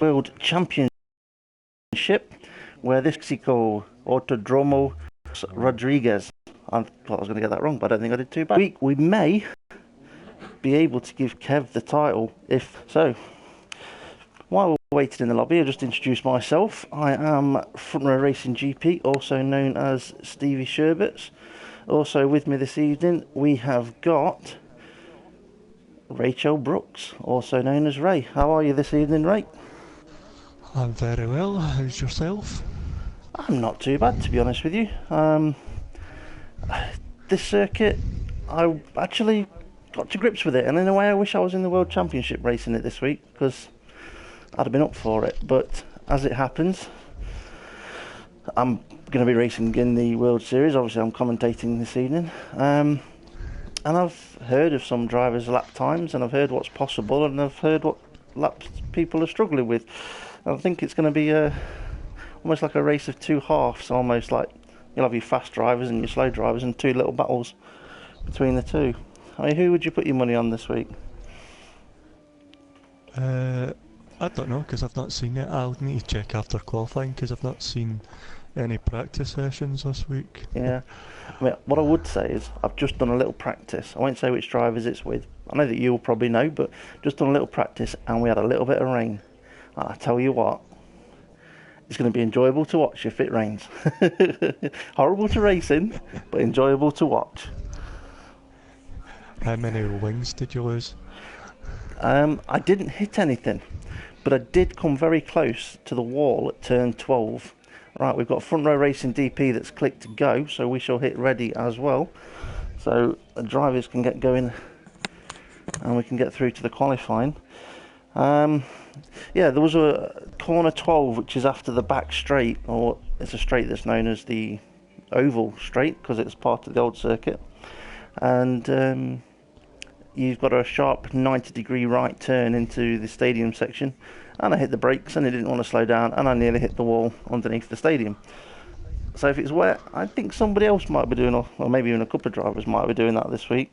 World Championship, where this Mexico Autodromo Rodriguez. I thought I was going to get that wrong, but I don't think I did too bad. We may be able to give Kev the title if so. While we're waiting in the lobby, I'll just introduce myself. I am Front Row Racing GP, also known as Stevie Sherbets. Also with me this evening, we have got Rachel Brooks, also known as Ray. How are you this evening, Ray? I'm very well. How's yourself? I'm not too bad, to be honest with you. This circuit, I actually got to grips with it, and in a way I wish I was in the World Championship racing it this week, because I'd have been up for it. But as it happens, I'm going to be racing in the World Series. Obviously I'm commentating this evening, and I've heard of some drivers' lap times, and I've heard what's possible, and I've heard what laps people are struggling with. I think it's going to be almost like a race of two halves, almost like you'll have your fast drivers and your slow drivers and two little battles between the two. I mean, who would you put your money on this week? I don't know, because I've not seen it. I'll need to check after qualifying, because I've not seen any practice sessions this week. Yeah. I mean, what I would say is I've just done a little practice. I won't say which drivers it's with. I know that you'll probably know, but just done a little practice, and we had a little bit of rain. And I tell you what, it's going to be enjoyable to watch if it rains. Horrible to race in, but enjoyable to watch. How many wings did you lose? I didn't hit anything, but I did come very close to the wall at turn 12. Right, we've got Front Row Racing DP that's clicked to go, so we shall hit ready as well. So the drivers can get going and we can get through to the qualifying. Yeah, there was a corner 12, which is after the back straight, or it's a straight that's known as the oval straight because it's part of the old circuit. And you've got a sharp 90-degree right turn into the stadium section, and I hit the brakes and I didn't want to slow down, and I nearly hit the wall underneath the stadium. So if it's wet, I think somebody else might be doing, or maybe even a couple of drivers might be doing that this week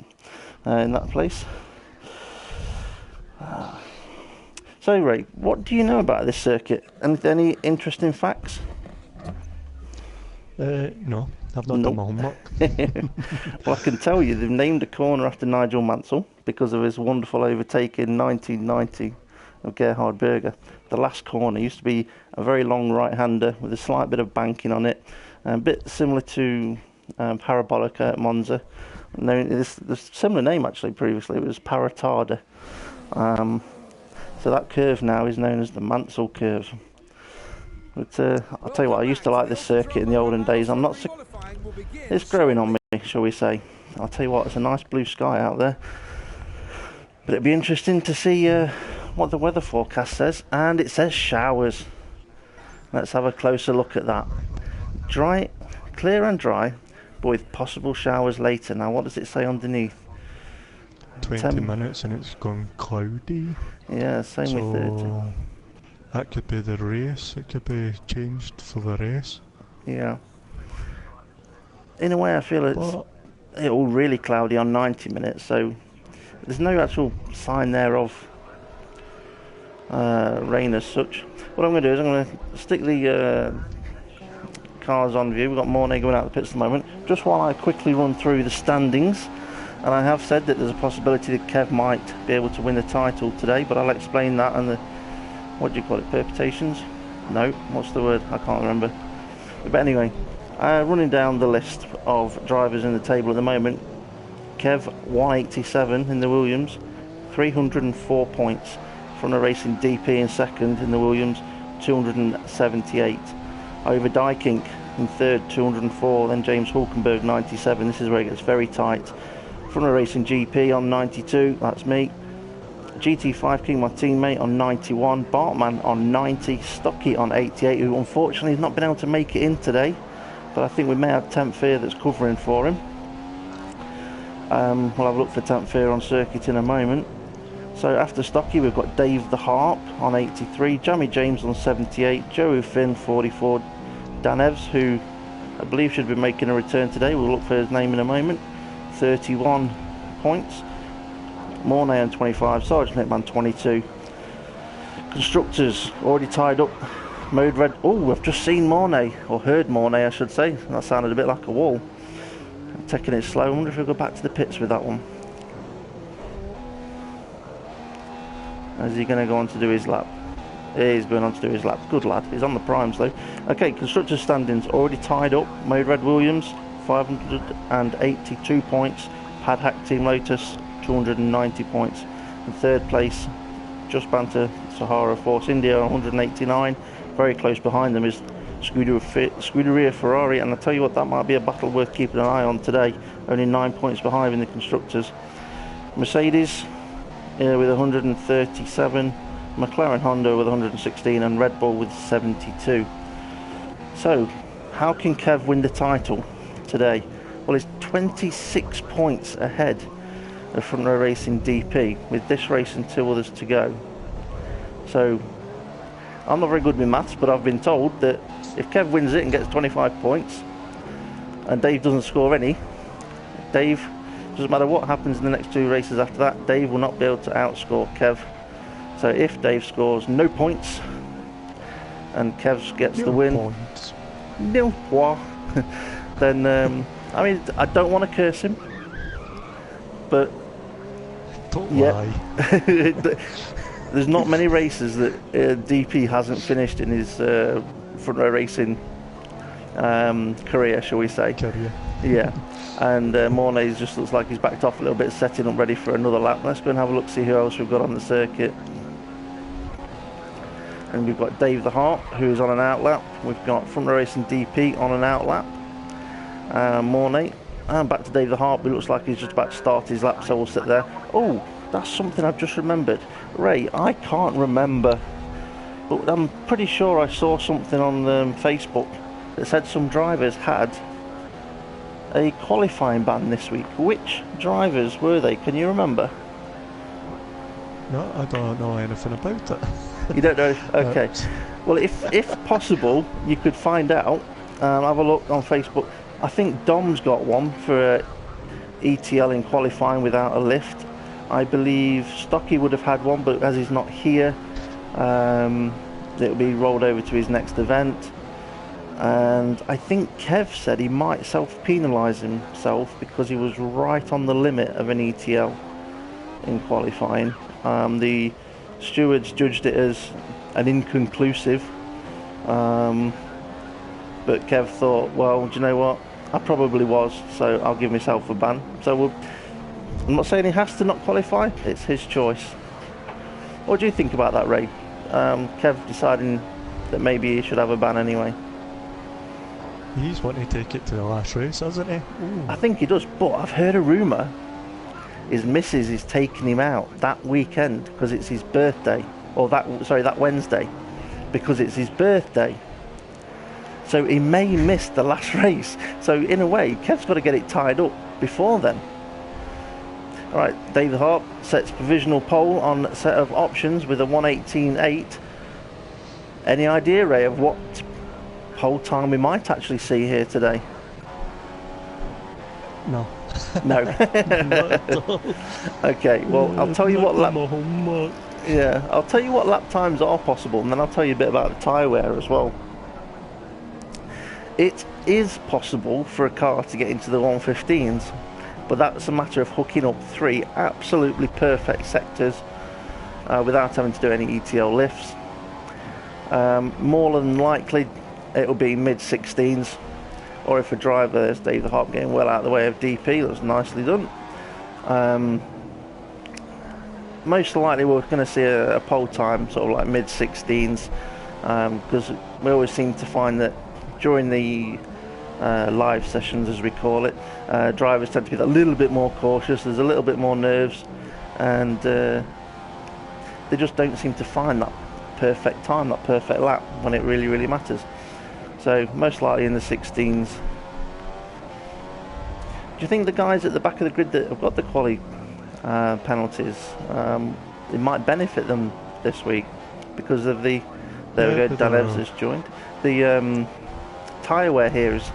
in that place. So Ray, what do you know about this circuit? Any interesting facts? No, I've not done my homework. Well, I can tell you they've named a corner after Nigel Mansell because of his wonderful overtake in 1990 of Gerhard Berger. The last corner used to be a very long right-hander with a slight bit of banking on it, a bit similar to Parabolica at Monza. There's a similar name actually previously, it was Paratada. So that curve now is known as the Mansell curve. But I'll tell you what, I used to like this circuit in the olden days. It's growing on me, shall we say. I'll tell you what, it's a nice blue sky out there. But it'd be interesting to see what the weather forecast says. And it says showers. Let's have a closer look at that. Dry, clear and dry, but with possible showers later. Now, what does it say underneath? 20 minutes and it's gone cloudy. Yeah, same with 30. That could be the race. It could be changed for the race. Yeah. In a way, I feel it's all really cloudy on 90 minutes, so there's no actual sign there of rain as such. What I'm going to do is I'm going to stick the cars on view. We've got Mornay going out of the pits at the moment. Just while I quickly run through the standings. And I have said that there's a possibility that Kev might be able to win the title today, but I'll explain that and the, what do you call it, permutations? No, what's the word? I can't remember. But anyway, running down the list of drivers in the table at the moment, Kev 187 in the Williams, 304 points. Front Row Racing DP in second in the Williams, 278. Over Dykink in third, 204, then James Hulkenberg 97. This is where it gets very tight. Front Row Racing GP on 92, that's me. GT5 King, my teammate, on 91. Bartman on 90. Stocky on 88, who unfortunately has not been able to make it in today. But I think we may have Temp Fear that's covering for him. We'll have a look for Temp Fear on circuit in a moment. So after Stocky, we've got Dave the Harp on 83. Jamie James on 78. Joe Finn 44. Dan Evs, who I believe should be making a return today. We'll look for his name in a moment. 31 points. Mornay on 25, Sergeant Hitman 22. Constructors already tied up. Mode Red. Oh, I've just seen Mornay, or heard Mornay, I should say. That sounded a bit like a wall. Taking it slow. I wonder if he'll go back to the pits with that one. Is he going to go on to do his lap? He's going on to do his lap. Good lad. He's on the primes though. Okay, constructors standings already tied up. Mode Red Williams, 582 points. Padhack Team Lotus, 290 points. In third place, Just Banter Sahara Force India, 189. Very close behind them is Scuderia Ferrari, and I tell you what, that might be a battle worth keeping an eye on today. Only 9 points behind in the constructors. Mercedes with 137, McLaren Honda with 116, and Red Bull with 72. So, how can Kev win the title today? Well, he's 26 points ahead of Front Row Racing DP, with this race and 2 others to go. So, I'm not very good with maths, but I've been told that if Kev wins it and gets 25 points, and Dave doesn't score any, Dave, doesn't matter what happens in the next 2 races after that, Dave will not be able to outscore Kev. So if Dave scores no points, and Kev gets the win, nil point, then, I mean, I don't want to curse him, but don't lie. There's not many races that DP hasn't finished in his Front Row Racing career, shall we say. Career. Yeah. And Mornay just looks like he's backed off a little bit, setting up ready for another lap. Let's go and have a look, see who else we've got on the circuit. And we've got Dave the Hart, who's on an out lap. We've got Front Row Racing DP on an out lap. Mornay. And back to Dave the Hart, but it looks like he's just about to start his lap, so we'll sit there. Oh, that's something I've just remembered. Ray, I can't remember, but I'm pretty sure I saw something on Facebook that said some drivers had a qualifying ban this week. Which drivers were they? Can you remember? No, I don't know anything about it. You don't know? Okay. Well, if possible, you could find out. Have a look on Facebook. I think Dom's got one for ETL in qualifying without a lift. I believe Stocky would have had one, but as he's not here, it'll be rolled over to his next event. And I think Kev said he might self-penalise himself because he was right on the limit of an ETL in qualifying. The stewards judged it as an inconclusive, but Kev thought, well, do you know what? I probably was, so I'll give myself a ban. So I'm not saying he has to not qualify, it's his choice. What do you think about that, Ray? Kev deciding that maybe he should have a ban anyway. He's wanting to take it to the last race, hasn't he? Ooh. I think he does, but I've heard a rumour his missus is taking him out that weekend because it's his birthday, or that Wednesday, because it's his birthday. So he may miss the last race. So in a way, Kev's got to get it tied up before then. Alright, David Hart sets provisional pole on a set of options with a 1:18.8. Any idea, Ray, of what pole time we might actually see here today? No. No. Okay, well, I'll tell you what lap... Yeah, I'll tell you what lap times are possible, and then I'll tell you a bit about the tyre wear as well. It is possible for a car to get into the 115s, but that's a matter of hooking up 3 absolutely perfect sectors without having to do any ETL lifts. More than likely, it'll be mid-16s, or if a driver, there's Dave the Hart getting well out of the way of DP, that's nicely done. Most likely we're going to see a pole time sort of like mid-16s, because we always seem to find that during the live sessions, as we call it, drivers tend to be a little bit more cautious, there's a little bit more nerves, and they just don't seem to find that perfect time, that perfect lap when it really, really matters. So most likely in the 16s. Do you think the guys at the back of the grid that have got the quali penalties, it might benefit them this week because of the... There we go, Dan Evans has joined. The tyre wear here is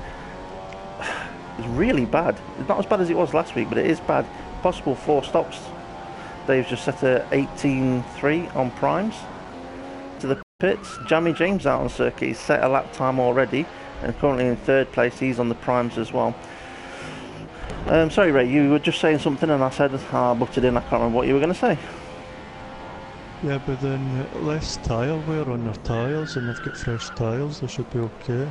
really bad. It's not as bad as it was last week, but it is bad. Possible 4 stops. Dave's just set a 18.3 on primes. pits. Jamie James out on circuit. He's set a lap time already and currently in 3rd place. He's on the primes as well. Sorry Ray, you were just saying something and I said I butted in. I can't remember what you were going to say. Yeah, but then less tyre wear on their tyres, and they've got fresh tyres, they should be okay.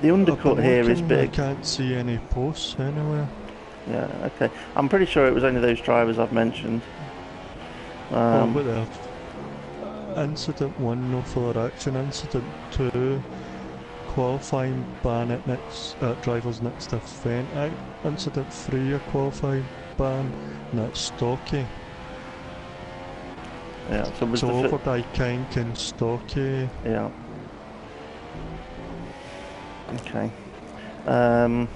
The undercut here is big. I can't see any posts anywhere. Yeah, okay. I'm pretty sure it was only those drivers I've mentioned. But incident 1, no further action. Incident 2, qualifying ban at drivers next to Fenton. Incident 3, a qualifying ban, and that's Stocky. Yeah, so Overdye, Kink and Stocky. Yeah. Okay. The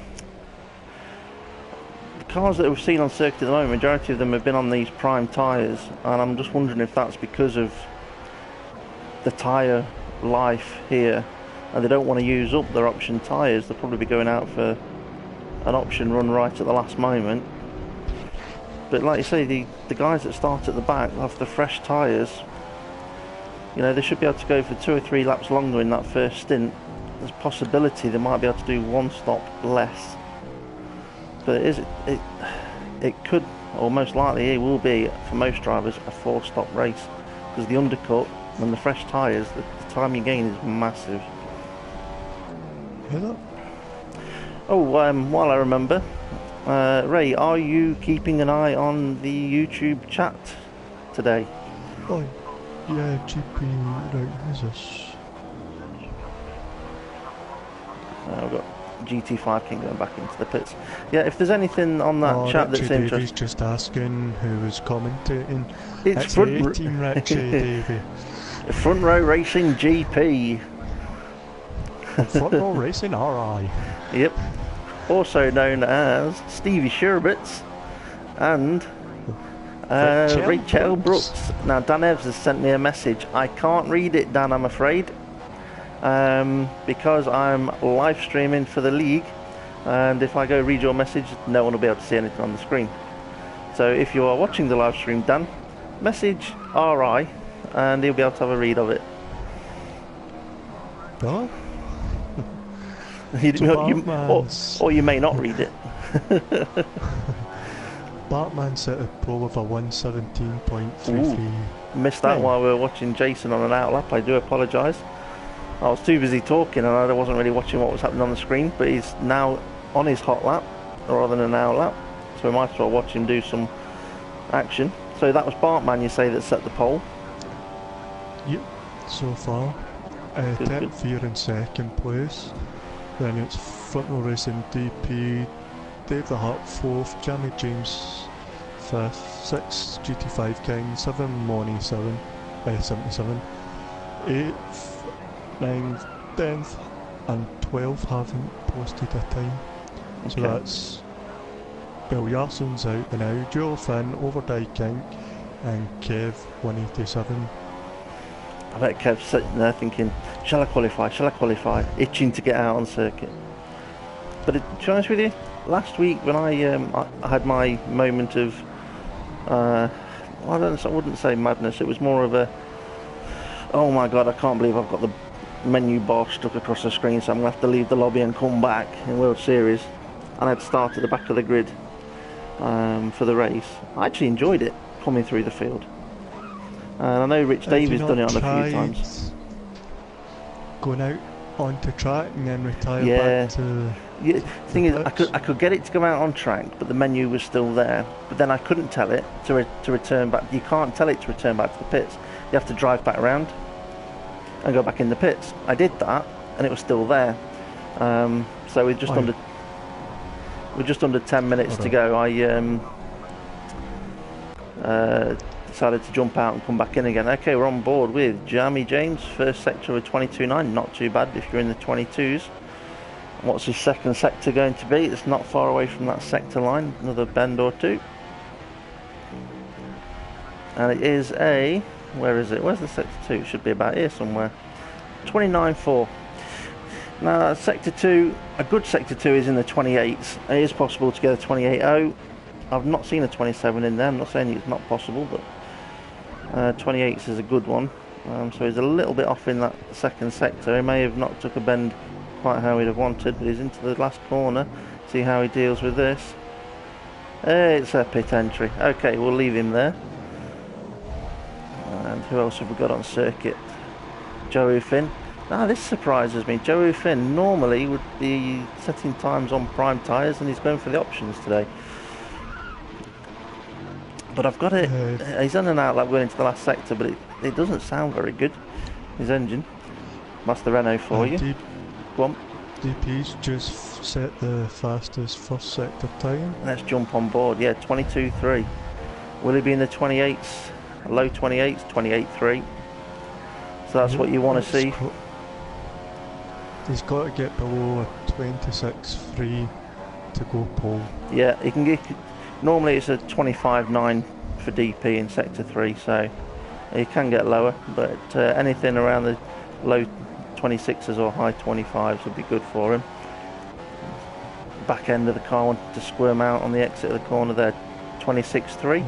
cars that we've seen on circuit at the moment, majority of them have been on these prime tyres, and I'm just wondering if that's because of the tyre life here, and they don't want to use up their option tyres. They'll probably be going out for an option run right at the last moment. But like you say, the guys that start at the back have the fresh tyres. You know, they should be able to go for 2 or 3 laps longer in that first stint. There's a possibility they might be able to do 1 stop less. But it could, or most likely it will be, for most drivers, a 4-stop race. Because the undercut and the fresh tyres, the time you gain is massive. Yeah. Oh, while I remember, Ray, are you keeping an eye on the YouTube chat today? Oh, yeah, GP, right, who's this? I've got GT5 King going back into the pits. Yeah, if there's anything on that chat that's interesting. Davies just asking who was commentating. It's front team Richie Davey. Front Row Racing GP. Front Row Racing RI. Yep. Also known as Stevie Sherbets and Rachel Brooks. Now Dan Evans has sent me a message. I can't read it, Dan, I'm afraid. Because I'm live streaming for the league, and if I go read your message, no one will be able to see anything on the screen. So if you are watching the live stream, Dan, message RI, and he'll be able to have a read of it. Oh? or you may not read it. Batman set a pole with a 117.33. Missed that while we were watching Jason on an outlap. I do apologise. I was too busy talking and I wasn't really watching what was happening on the screen, but he's now on his hot lap rather than an out lap, so we might as well watch him do some action. So that was Bartman, you say, that set the pole? Yep, so far. Tech 4 in 2nd place. Then it's Front Row Racing DP, Dave the Hart 4th, Jamie James 5th, 6th GT5 King, 7 Money 77, 8th, 9th, 10th and 12th haven't posted a time. Okay. So that's Bill Yarson's out now, Joel Finn, Overdye King and Kev 187. I bet Kev's sitting there thinking, shall I qualify, itching to get out on circuit. But to be honest with you, last week when I had my moment of I wouldn't say madness, it was more of a, oh my god, I can't believe I've got the menu bar stuck across the screen, so I'm going to have to leave the lobby and come back in World Series. And I'd start at the back of the grid for the race. I actually enjoyed it, coming through the field. And I know Rich Davies done it on a few times. Going out onto track and then retire back to... Yeah, the thing is, I could get it to go out on track, but the menu was still there. But then I couldn't tell it to return back. You can't tell it to return back to the pits. You have to drive back around and go back in the pits. I did that, and it was still there. So we're just under 10 minutes to go. I decided to jump out and come back in again. Okay, we're on board with Jamie James, first sector of 22.9. Not too bad if you're in the 22s. What's his second sector going to be? It's not far away from that sector line, another bend or two. And it is a, where is it? Where's the sector 2? It should be about here somewhere. 29.4. Now, sector 2, a good sector 2 is in the 28s. It is possible to get a 28.0. I've not seen a 27 in there. I'm not saying it's not possible, but 28th is a good one. So he's a little bit off in that second sector. He may have not took a bend quite how he'd have wanted, but he's into the last corner. See how he deals with this. It's a pit entry. Okay, we'll leave him there. And who else have we got on circuit? Joe Finn. Now this surprises me. Joe Finn normally would be setting times on prime tyres, and he's going for the options today. But I've got it. He's on an outlap going into the last sector, but it doesn't sound very good. His engine. That's the Renault for you. Go on. DP's just set the fastest first sector time. Let's jump on board. Yeah, 22.3. Will he be in the 28s? Low 28s, 28.3. So that's what you want to see. He's got to get below a 26.3 to go pole. Yeah, he can get. Normally it's a 25.9 for DP in sector 3, so he can get lower, but anything around the low 26s or high 25s would be good for him. Back end of the car wanted to squirm out on the exit of the corner there. 26.3.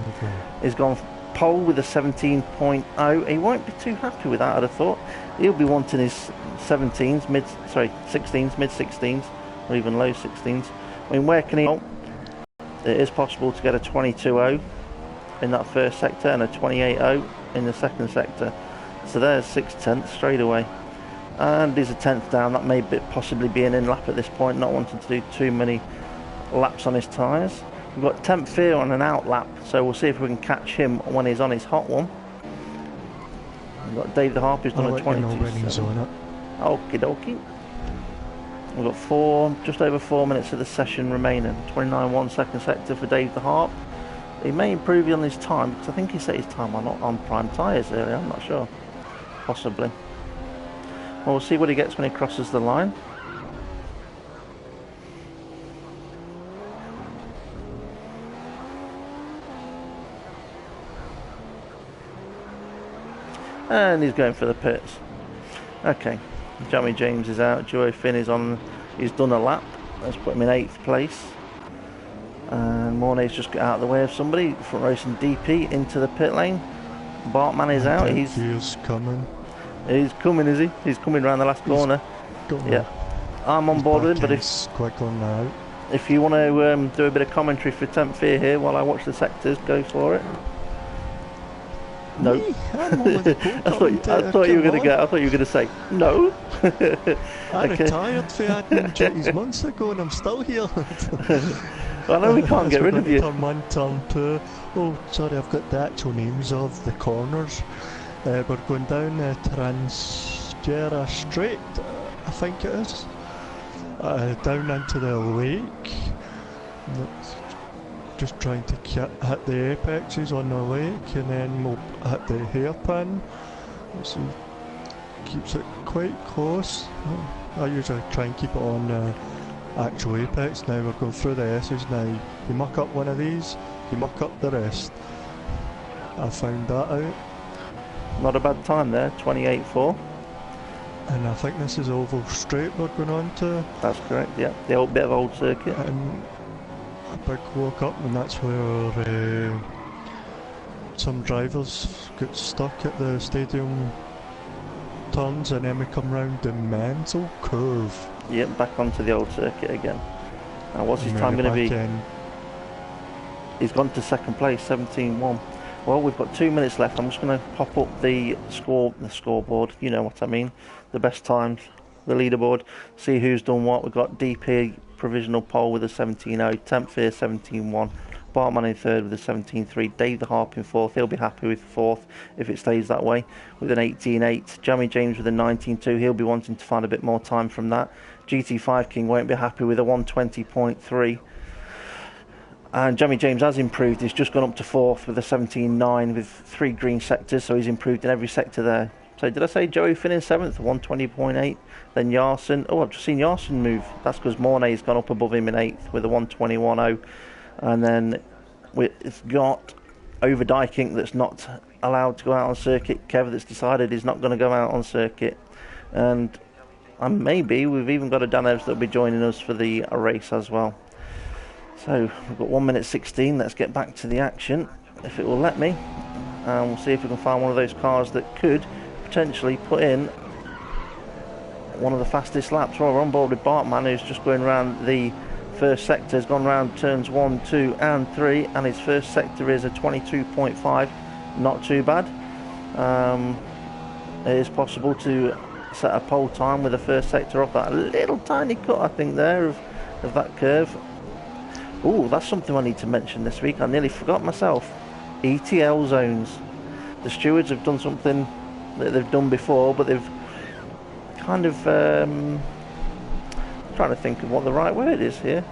He's gone pole with a 17.0. He won't be too happy with that, I'd have thought. He'll be wanting his 16s, mid 16s, or even low 16s. I mean, where can he? It is possible to get a 22.0 in that first sector and a 28.0 in the second sector. So there's 6/10 straight away. And he's a 10th down. That may possibly be an in-lap at this point, not wanting to do too many laps on his tyres. We've got Temp Fear on an out-lap, so we'll see if we can catch him when he's on his hot one. We've got Dave the Harp, who's done a 22. Okie dokie. We've got just over 4 minutes of the session remaining. 29.1 second sector for Dave the Harp. He may improve on his time, because I think he set his time on prime tyres earlier, I'm not sure. Possibly. Well, we'll see what he gets when he crosses the line. And he's going for the pits. Okay, Jamie James is out. Joe Finn is on. He's done a lap. Let's put him in 8th place. And Mornay's just got out of the way of somebody. Front racing DP into the pit lane. Bartman is out. He's coming. He's coming, is he? He's coming round the last corner. Yeah, I'm on board with him. But if you want to do a bit of commentary for Temp Fear here while I watch the sectors, go for it. No. I thought you were going to say no. I retired for admin duties months ago and I'm still here. I know we can't get rid of you. Turn 1, turn 2. Oh, sorry, I've got the actual names of the corners. We're going down Transgera Straight, I think it is. Down into the lake. Just trying to hit the apexes on the lake, and then we'll hit the hairpin. So keeps it quite close. I usually try and keep it on the actual apex. Now we're going through the S's. Now you muck up one of these, you muck up the rest. I found that out. Not a bad time there, 28.4. And I think this is Oval Straight we're going on to. That's correct, yeah. The old bit of old circuit. And a big walk up, and that's where some drivers get stuck at the stadium turns, and then we come round the mental curve. Yep, back onto the old circuit again. Now what's his time going to be? He's gone to second place, 17.1. Well, we've got 2 minutes left. I'm just going to pop up the scoreboard. You know what I mean. The best times, the leaderboard. See who's done what. We've got DP provisional pole with a 17.0. Temp Fear 17.1. Bartman in third with a 17.3. Dave the Harp in fourth. He'll be happy with fourth if it stays that way with an 18.8. Jamie James with a 19.2. He'll be wanting to find a bit more time from that. GT5 King won't be happy with a 120.3. And Jamie James has improved. He's just gone up to fourth with a 17.9 with 3 green sectors, so he's improved in every sector there. So did I say Joey Finn in 7th, 120.8? Then Yarson. Oh, I've just seen Yarson move. That's because Mornay's gone up above him in 8th with a 121.0. And then it's got Overdijking that's not allowed to go out on circuit. Kev that's decided he's not going to go out on circuit. And maybe we've even got a Dan Evans that'll be joining us for the race as well. So we've got 1 minute 16. Let's get back to the action if it will let me. and we'll see if we can find one of those cars that could potentially put in one of the fastest laps. Well, we're on board with Bartman, who's just going around the first sector. Has gone around turns 1, 2 and 3, and his first sector is a 22.5. Not too bad. It is possible to set a pole time with the first sector off that little tiny cut, I think, there of that curve. Oh, that's something I need to mention this week. I nearly forgot myself. ETL zones. The stewards have done something that they've done before, but they've kind of trying to think of what the right word is here.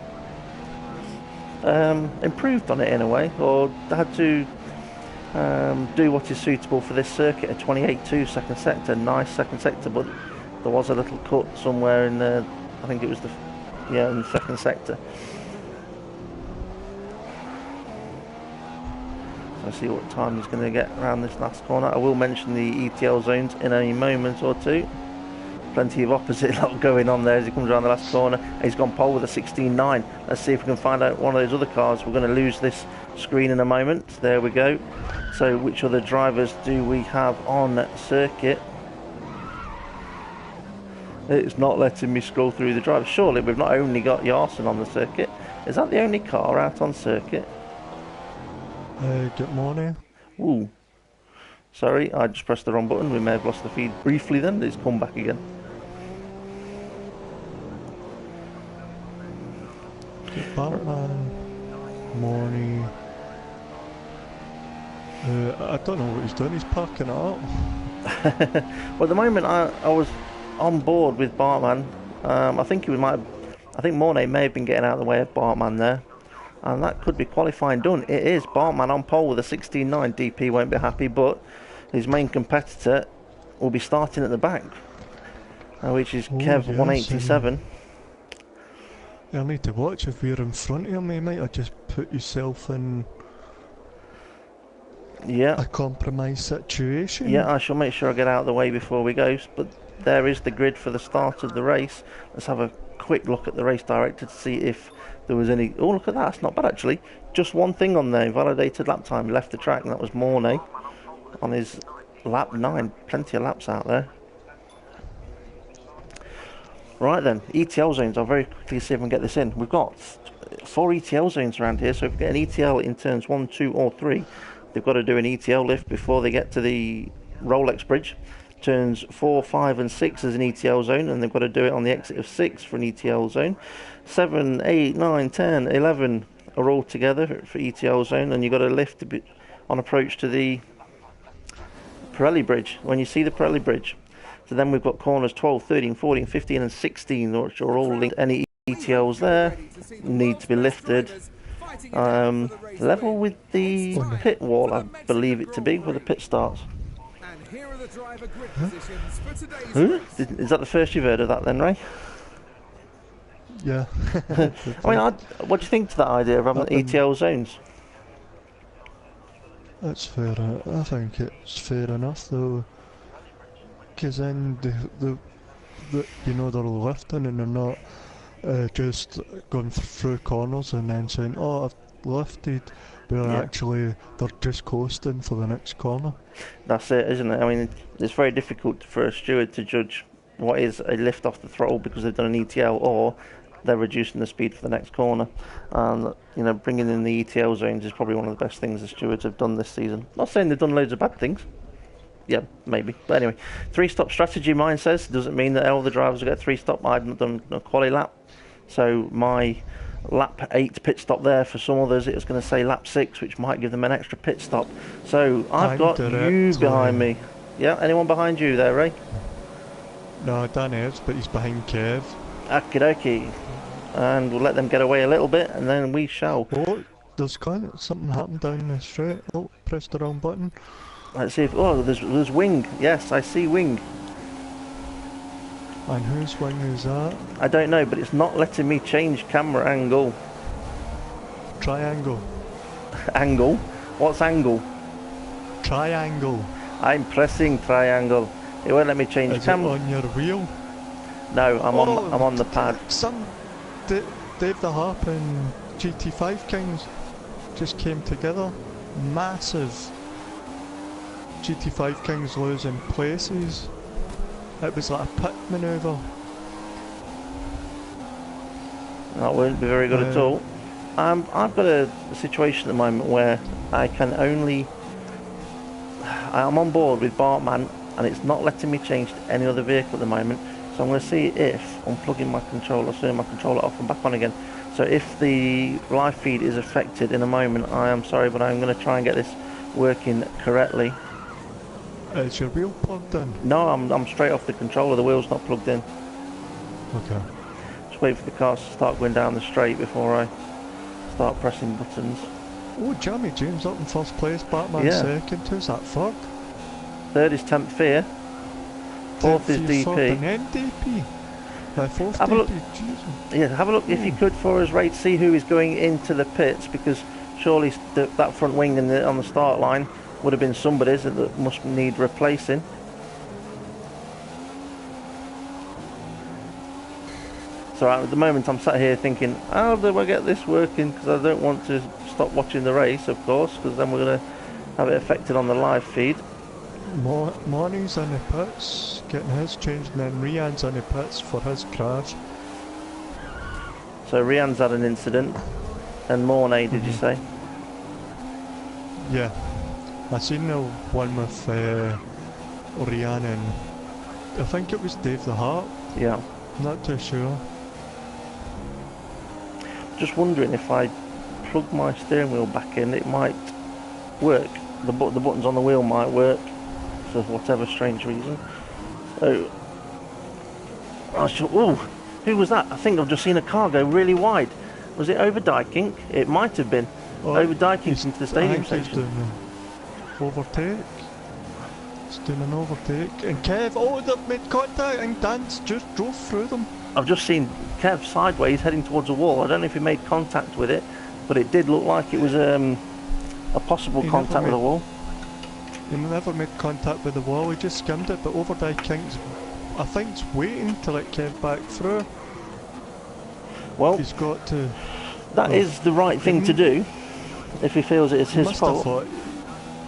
Improved on it in a way, or had to do what is suitable for this circuit. A 28.2 second sector, nice second sector, but there was a little cut somewhere in the, I think it was in the second sector. So I'll see what time he's going to get around this last corner. I will mention the ETL zones in a moment or two. Plenty of opposite lot going on there as he comes around the last corner. He's gone pole with a 16.9. Let's see if we can find out one of those other cars. We're going to lose this screen in a moment. There we go. So which other drivers do we have on circuit? It's not letting me scroll through the drivers. Surely we've not only got Yarson on the circuit. Is that the only car out on circuit? Good morning. Ooh. Sorry, I just pressed the wrong button. We may have lost the feed briefly then. It's come back again. Batman, Morning. I don't know what he's doing. He's parking it up. Well, at the moment I was on board with Bartman. I think Mornay may have been getting out of the way of Bartman there, and that could be qualifying done. It is Bartman on pole with a 16.9. DP won't be happy, but his main competitor will be starting at the back, which is Kev 187. You'll need to watch if you're in front of him. You might have just put yourself in a compromised situation. Yeah, I shall make sure I get out of the way before we go. But there is the grid for the start of the race. Let's have a quick look at the race director to see if there was any. Oh, look at that. That's not bad, actually. Just one thing on there. Validated lap time. Left the track, and that was Mornay on his lap 9. Plenty of laps out there. Right then, ETL zones. I'll very quickly see if I can get this in. We've got 4 ETL zones around here, so if we get an ETL in turns 1, 2 or 3, they've got to do an ETL lift before they get to the Rolex bridge. Turns 4, 5 and 6 is an ETL zone, and they've got to do it on the exit of 6 for an ETL zone. 7, 8, 9, 10, 11 are all together for ETL zone, and you've got to lift on approach to the Pirelli bridge. When you see the Pirelli bridge, so then we've got corners 12, 13, 14, 15 and 16, which are all linked. Any ETLs there need to be lifted. Level with the pit wall, I believe it to be, where the pit starts. Is that the first you've heard of that then, Ray? Yeah. I mean, what do you think to that idea of having ETL zones? That's fair. I think it's fair enough, though. Because then they're lifting and they're not just going through corners and then saying, "Oh, I've lifted," but actually they're just coasting for the next corner. That's it, isn't it? I mean, it's very difficult for a steward to judge what is a lift off the throttle because they've done an ETL, or they're reducing the speed for the next corner. And bringing in the ETL zones is probably one of the best things the stewards have done this season. Not saying they've done loads of bad things. Yeah, maybe. But anyway, 3-stop strategy, mine says. Doesn't mean that all the drivers will get 3-stop. I've not done a quali lap. So my lap 8 pit stop there, for some others it's going to say lap 6, which might give them an extra pit stop. So I've got you behind me. Yeah, anyone behind you there, Ray? No, Dan is, but he's behind Kev. Okie dokie. And we'll let them get away a little bit, and then we shall. Oh, there's something happened down the straight. Oh, pressed the wrong button. Let's see if... Oh, there's Wing. Yes, I see Wing. And whose Wing is that? I don't know, but it's not letting me change camera angle. Triangle. Angle? What's angle? Triangle. I'm pressing triangle. It won't let me change camera. Is it on your wheel? No, I'm on the pad. Dave the Harp and GT5 Kings just came together. Massive GT5 Kings losing places. It was like a pit manoeuvre. That wouldn't be very good at all. I've got a situation at the moment where I can only... I'm on board with Bartman, and it's not letting me change to any other vehicle at the moment. So I'm going to see if unplugging my controller, turning my controller off and back on again. So if the live feed is affected in a moment, I am sorry, but I'm going to try and get this working correctly. Is your wheel plugged in? No, I'm straight off the controller. The wheel's not plugged in. Okay. Just wait for the cars to start going down the straight before I start pressing buttons. Oh, Jamie James up in first place, Batman second. Who's that third? Third is Temp Fear. Fourth is DP. Third and then DP. Fourth have DP. A look. Jesus. Yeah, have a look if you could for us, Ray, to see who is going into the pits, because surely that front wing on the start line would have been somebody's that must need replacing. So at the moment I'm sat here thinking, how do I get this working? Because I don't want to stop watching the race, of course, because then we're going to have it affected on the live feed. Marnie's in the pits, getting his changed, and then Rian's in the pits for his crash. So Rian's had an incident, and Mornay, did you say? Yeah. I seen the one with Rian and I think it was Dave the Heart. Yeah. Not too sure. Just wondering if I plug my steering wheel back in, it might work. The buttons on the wheel might work for whatever strange reason. So, oh, who was that? I think I've just seen a car go really wide. Was it Overdike Inc? It might have been. Overdike Inc into the stadium section. He's doing an overtake. He's doing an overtake. And Kev, they've made contact and Dan's just drove through them. I've just seen Kev sideways heading towards a wall. I don't know if he made contact with it, but it did look like it was a possible contact with a wall. He never made contact with the wall, he just skimmed it, but Overdike King's, I think, is waiting to let Kev back through. Well, he's got to... That is the right thing to do, if he feels it is his fault. Must have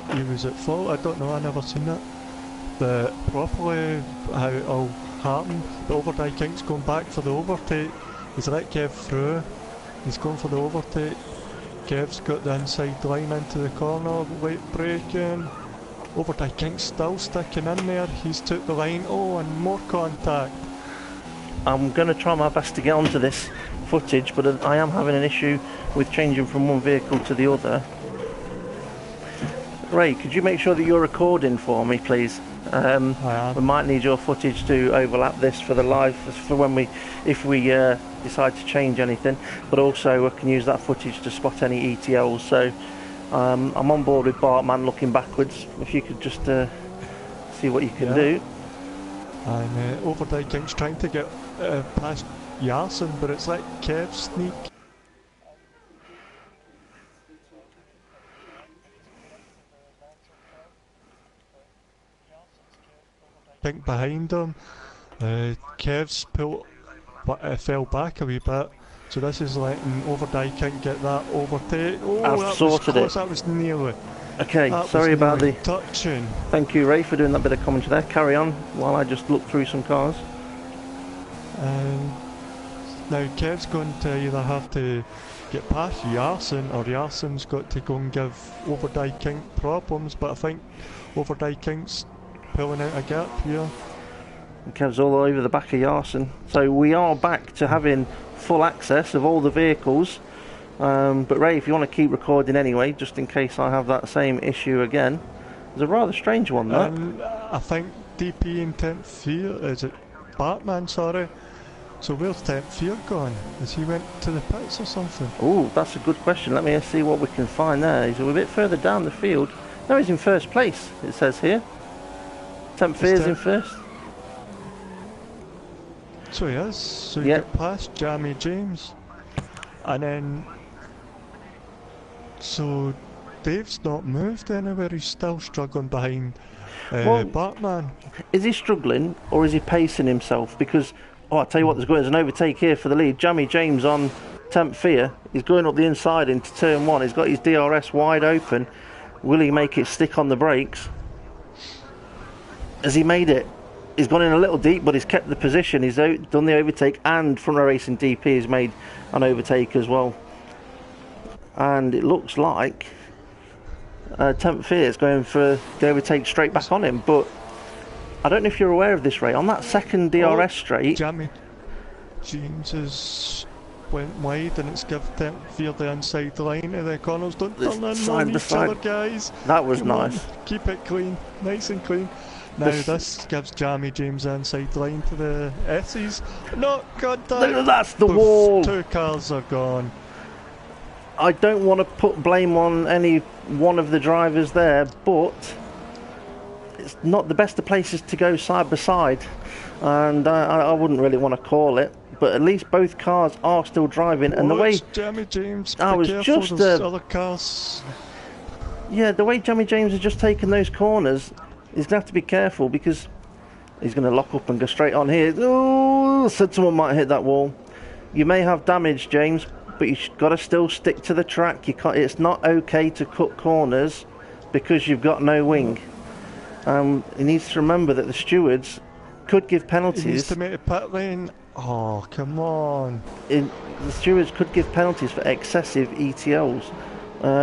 thought he was at fault, I don't know, I never seen it. But properly, how it all happened, the Overdike King's going back for the overtake. He's let Kev through, he's going for the overtake. Kev's got the inside line into the corner, late braking. Overdike King's still sticking in there, he's took the line, and more contact. I'm going to try my best to get onto this footage, but I am having an issue with changing from one vehicle to the other. Ray, could you make sure that you're recording for me, please? I am. We might need your footage to overlap this for the live, for when if we decide to change anything, but also I can use that footage to spot any ETLs. So I'm on board with Bartman looking backwards. If you could just see what you can do. And Overdike King's trying to get past Yarson, but it's like Kev sneak. Think behind him. Kev's pulled, but it fell back a wee bit. So this is letting Overdike King get that overtake. I've sorted it. That was nearly. Okay, sorry about the touching. Thank you, Ray, for doing that bit of commentary there. Carry on while I just look through some cars. Now Kev's going to either have to get past Yarson, or Yarson's got to go and give Overdike King problems, but I think Overdike King's pulling out a gap here. Kev's all over the back of Yarson. So we are back to having full access of all the vehicles. But Ray, if you want to keep recording anyway, just in case I have that same issue again. It's a rather strange one, that. I think DP in 10th Fear, is it Batman, sorry. So where's 10th Fear gone? Has he went to the pits or something? Oh, that's a good question. Let me see what we can find there. He's a bit further down the field. No, he's in first place, it says here. 10th Fear's in first. So he is. So you get past Jamie James. And then... So Dave's not moved anywhere, he's still struggling behind Batman. Is he struggling, or is he pacing himself? Because, I'll tell you what, there's an overtake here for the lead. Jamie James on 10th Fear. He's going up the inside into turn 1. He's got his DRS wide open. Will he make it stick on the brakes? Has he made it? He's gone in a little deep, but he's kept the position. He's done the overtake, and Front Row Racing DP has made an overtake as well. And it looks like Temp Fear is going for the overtake straight back on him. But I don't know if you're aware of this, Ray. On that second DRS straight... Jamie James has went wide, and it's given Temp Fear the inside line of the corners. Don't turn in on each other, guys. That was Come nice. on, keep it clean, nice and clean. Now this gives Jamie James the inside line to the S's. Not contact. That's the wall. 2 cars are gone. I don't want to put blame on any one of the drivers there, but it's not the best of places to go side by side, and I wouldn't really want to call it. But at least both cars are still driving, and the way Jamie James, I was just other cars. Yeah, the way Jamie James has just taken those corners, he's gonna have to be careful because he's going to lock up and go straight on here. Oh, said someone might hit that wall. You may have damage, James, but you've got to still stick to the track. You can't. It's not okay to cut corners because you've got no wing. He needs to remember that the stewards could give penalties. He needs to make a pit lane. Oh, come on. The stewards could give penalties for excessive ETLs.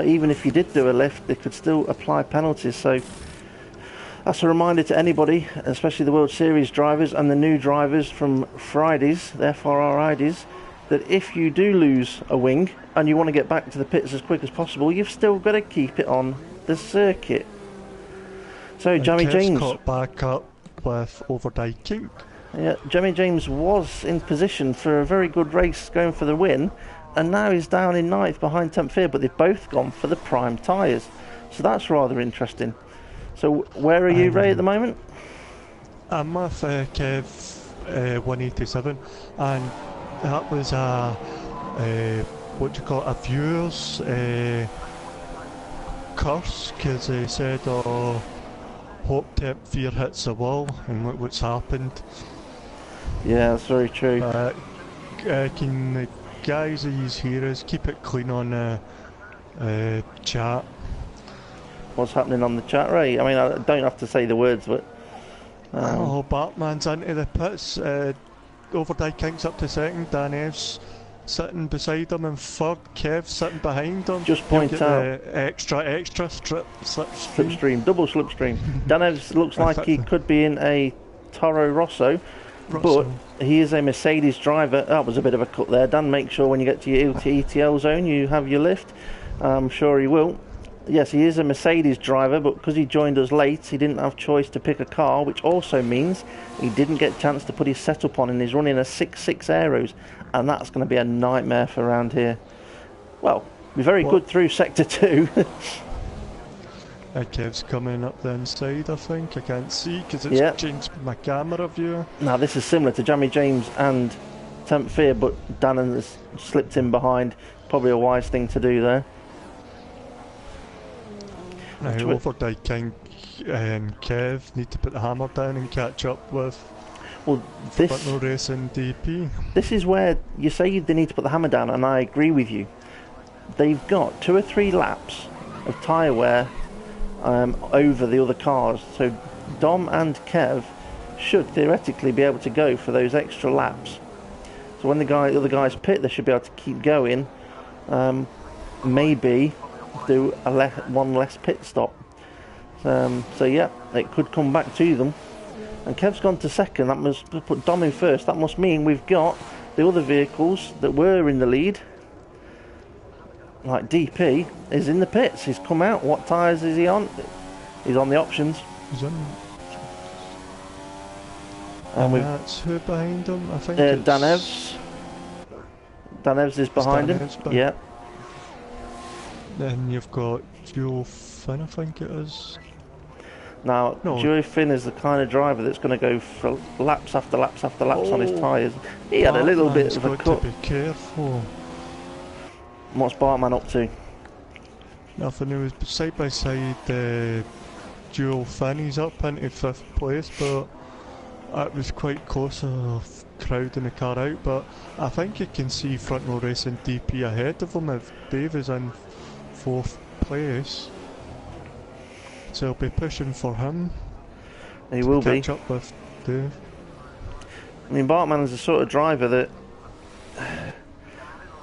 Even if you did do a lift, they could still apply penalties. So that's a reminder to anybody, especially the World Series drivers and the new drivers from Fridays, the FRRIDs, that if you do lose a wing and you want to get back to the pits as quick as possible, you've still got to keep it on the circuit. So Jamie James caught back up with overtaking. Yeah, Jamie James was in position for a very good race going for the win, and now he's down in ninth behind Temp Fear, but they've both gone for the prime tyres. So that's rather interesting. So where are you, Ray, at the moment? I'm with Kev 187, and that was a what do you call it, a viewer's curse, because they said, oh, hope Temp Fear hits the wall, and look what's happened. Yeah, that's very true. Can the guys that use heroes keep it clean on chat? What's happening on the chat, Ray? I mean, I don't have to say the words, but... Oh, Batman's into the pits. Overdye King's up to second. Dan Ev's sitting beside him in third. Kev sitting behind him. Just point out... extra slipstream. Double slipstream. Dan Ev's looks like he could be in a Toro Rosso, but he is a Mercedes driver. That was a bit of a cut there. Dan, make sure when you get to your ETL zone you have your lift. I'm sure he will. Yes, he is a Mercedes driver, but because he joined us late, he didn't have choice to pick a car, which also means he didn't get a chance to put his setup on, and he's running a 6.6 Aeros, and that's going to be a nightmare for around here. Well, we're very good through Sector 2. Kev's coming up the inside, I think. I can't see because it's changed my camera view. Now, this is similar to Jamie James and Temp Fear, but Dan has slipped in behind. Probably a wise thing to do there. Now, Overdye King and Kev need to put the hammer down and catch up with Front Row Racing DP. This is where you say they need to put the hammer down, and I agree with you. They've got 2 or 3 laps of tyre wear over the other cars, so Dom and Kev should theoretically be able to go for those extra laps. So when the other guys pit, they should be able to keep going. Maybe do one less pit stop. So yeah, it could come back to them. And Kev's gone to second. That must put Dom in first. That must mean we've got the other vehicles that were in the lead, like DP, is in the pits. He's come out. What tyres is he on? He's on the options. He's on. And that's who behind him? I think it's Dan Evs. Dan Evs is behind him. Yeah. Then you've got Joe Finn, I think it is. Now, Joe Finn is the kind of driver that's going to go for laps after laps after laps on his tyres. He had a little bit of a cut. To be careful. What's Bartman up to? Nothing. It was side by side. Joe Finn, he's up into 5th place, but it was quite close of crowding the car out. But I think you can see Front Row Racing DP ahead of him if Dave is in 4th place, so he'll be pushing for him. He will be. Catch up with Dave. I mean, Bartman's the sort of driver that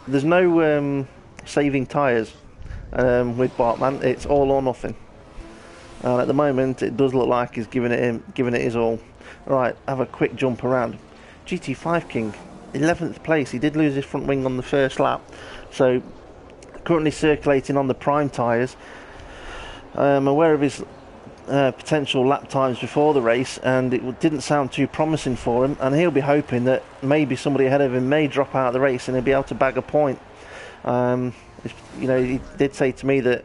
there's no saving tyres with Bartman. It's all or nothing. And at the moment, it does look like he's giving it his all. Right, have a quick jump around. GT5 King, 11th place. He did lose his front wing on the first lap, so currently circulating on the prime tyres. Aware of his potential lap times before the race, and it didn't sound too promising for him, and he'll be hoping that maybe somebody ahead of him may drop out of the race and he'll be able to bag a point. He did say to me that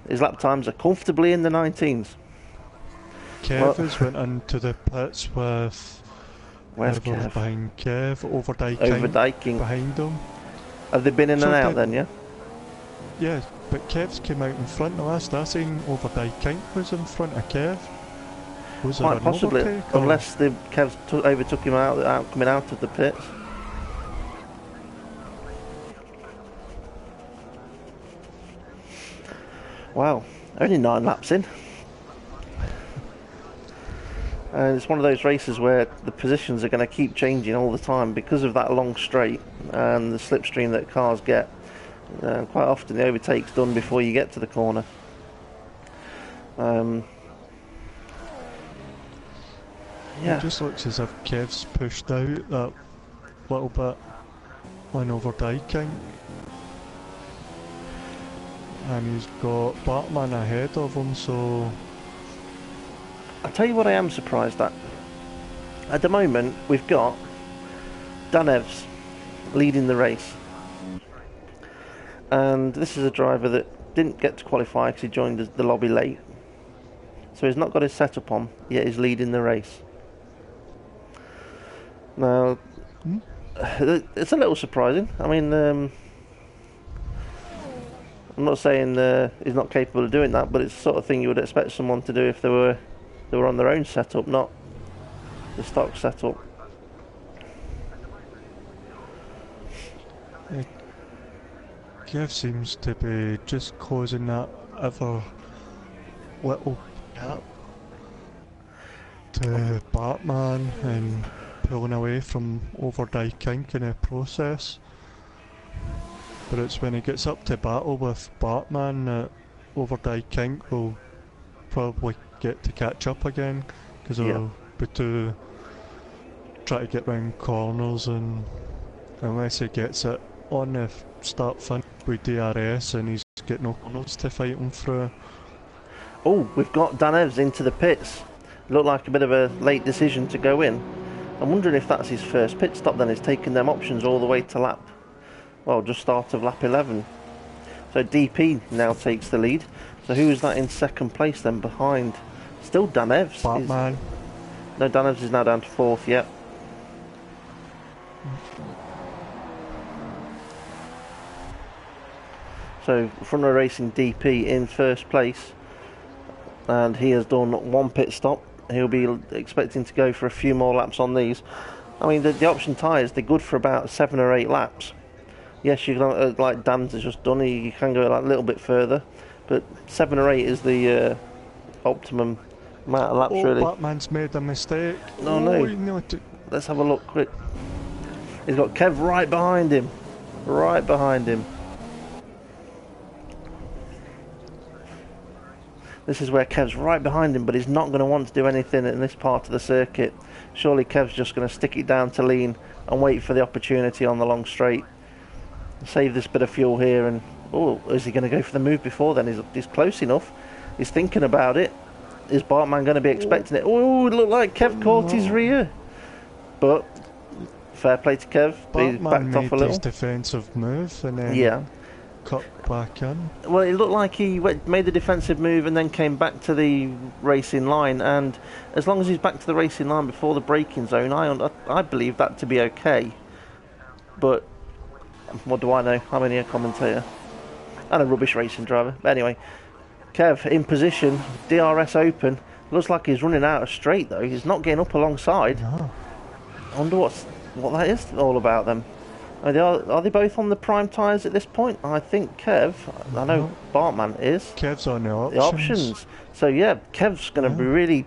his lap times are comfortably in the 19s. Kev has went into the pits with where's Kev? Behind Kev, Overdyking behind him. Have they been in and out then, yeah? Yeah, but Kev's came out in front. The last I seen, Overdyking was in front of Kev. Was quite possibly, unless Kev overtook him out coming out of the pits. Wow, only 9 laps in. And it's one of those races where the positions are going to keep changing all the time because of that long straight and the slipstream that cars get. Quite often the overtake's done before you get to the corner. Yeah. It just looks as if Kev's pushed out that little bit on Overdyking. And he's got Bartman ahead of him, so... I'll tell you what I am surprised at. At the moment, we've got Dan Evs leading the race. And this is a driver that didn't get to qualify because he joined the lobby late. So he's not got his setup on, yet he's leading the race. Now, it's a little surprising. I mean, I'm not saying he's not capable of doing that, but it's the sort of thing you would expect someone to do if they were on their own setup, not the stock setup. Kev seems to be just causing that ever little gap to Bartman and pulling away from Overdyking in a process. But it's when he gets up to battle with Bartman that Overdyking will probably get to catch up again, because he'll be to try to get round corners, and unless he gets it on the start fin with DRS and he's got no corners to fight him through. Oh, we've got Dan Evs into the pits. Looked like a bit of a late decision to go in. I'm wondering if that's his first pit stop then. He's taken them options all the way to just start of lap 11. So DP now takes the lead. So who is that in second place then behind? Still Dan Evs. Bartman. No, Dan Evs is now down to 4th, yep. So Front Row Racing DP in first place. And he has done 1 pit stop. He'll be expecting to go for a few more laps on these. I mean, the option tyres, they're good for about 7 or 8 laps. Yes, you can, like Dan's has just done, you can go like a little bit further, but 7 or 8 is the optimum amount of laps, really. Batman's made a mistake. No. Let's have a look quick. He's got Kev right behind him. Right behind him. This is where Kev's right behind him, but he's not going to want to do anything in this part of the circuit. Surely Kev's just going to stick it down to lean and wait for the opportunity on the long straight. Save this bit of fuel here, and is he going to go for the move before then? He's close enough. He's thinking about it. Is Bartman going to be expecting it? Oh, it looked like Kev caught his rear. But fair play to Kev. He backed off a little. His defensive move and then cut back in. Well, it looked like he made the defensive move and then came back to the racing line. And as long as he's back to the racing line before the braking zone, I believe that to be okay. But what do I know? I'm only a commentator and a rubbish racing driver. But anyway, Kev in position, DRS open. Looks like he's running out of straight though. He's not getting up alongside. No. I wonder what that is all about then. Are they both on the prime tyres at this point? I think Kev, I know Bartman is. Kev's on the options. The options. So yeah, Kev's going to be really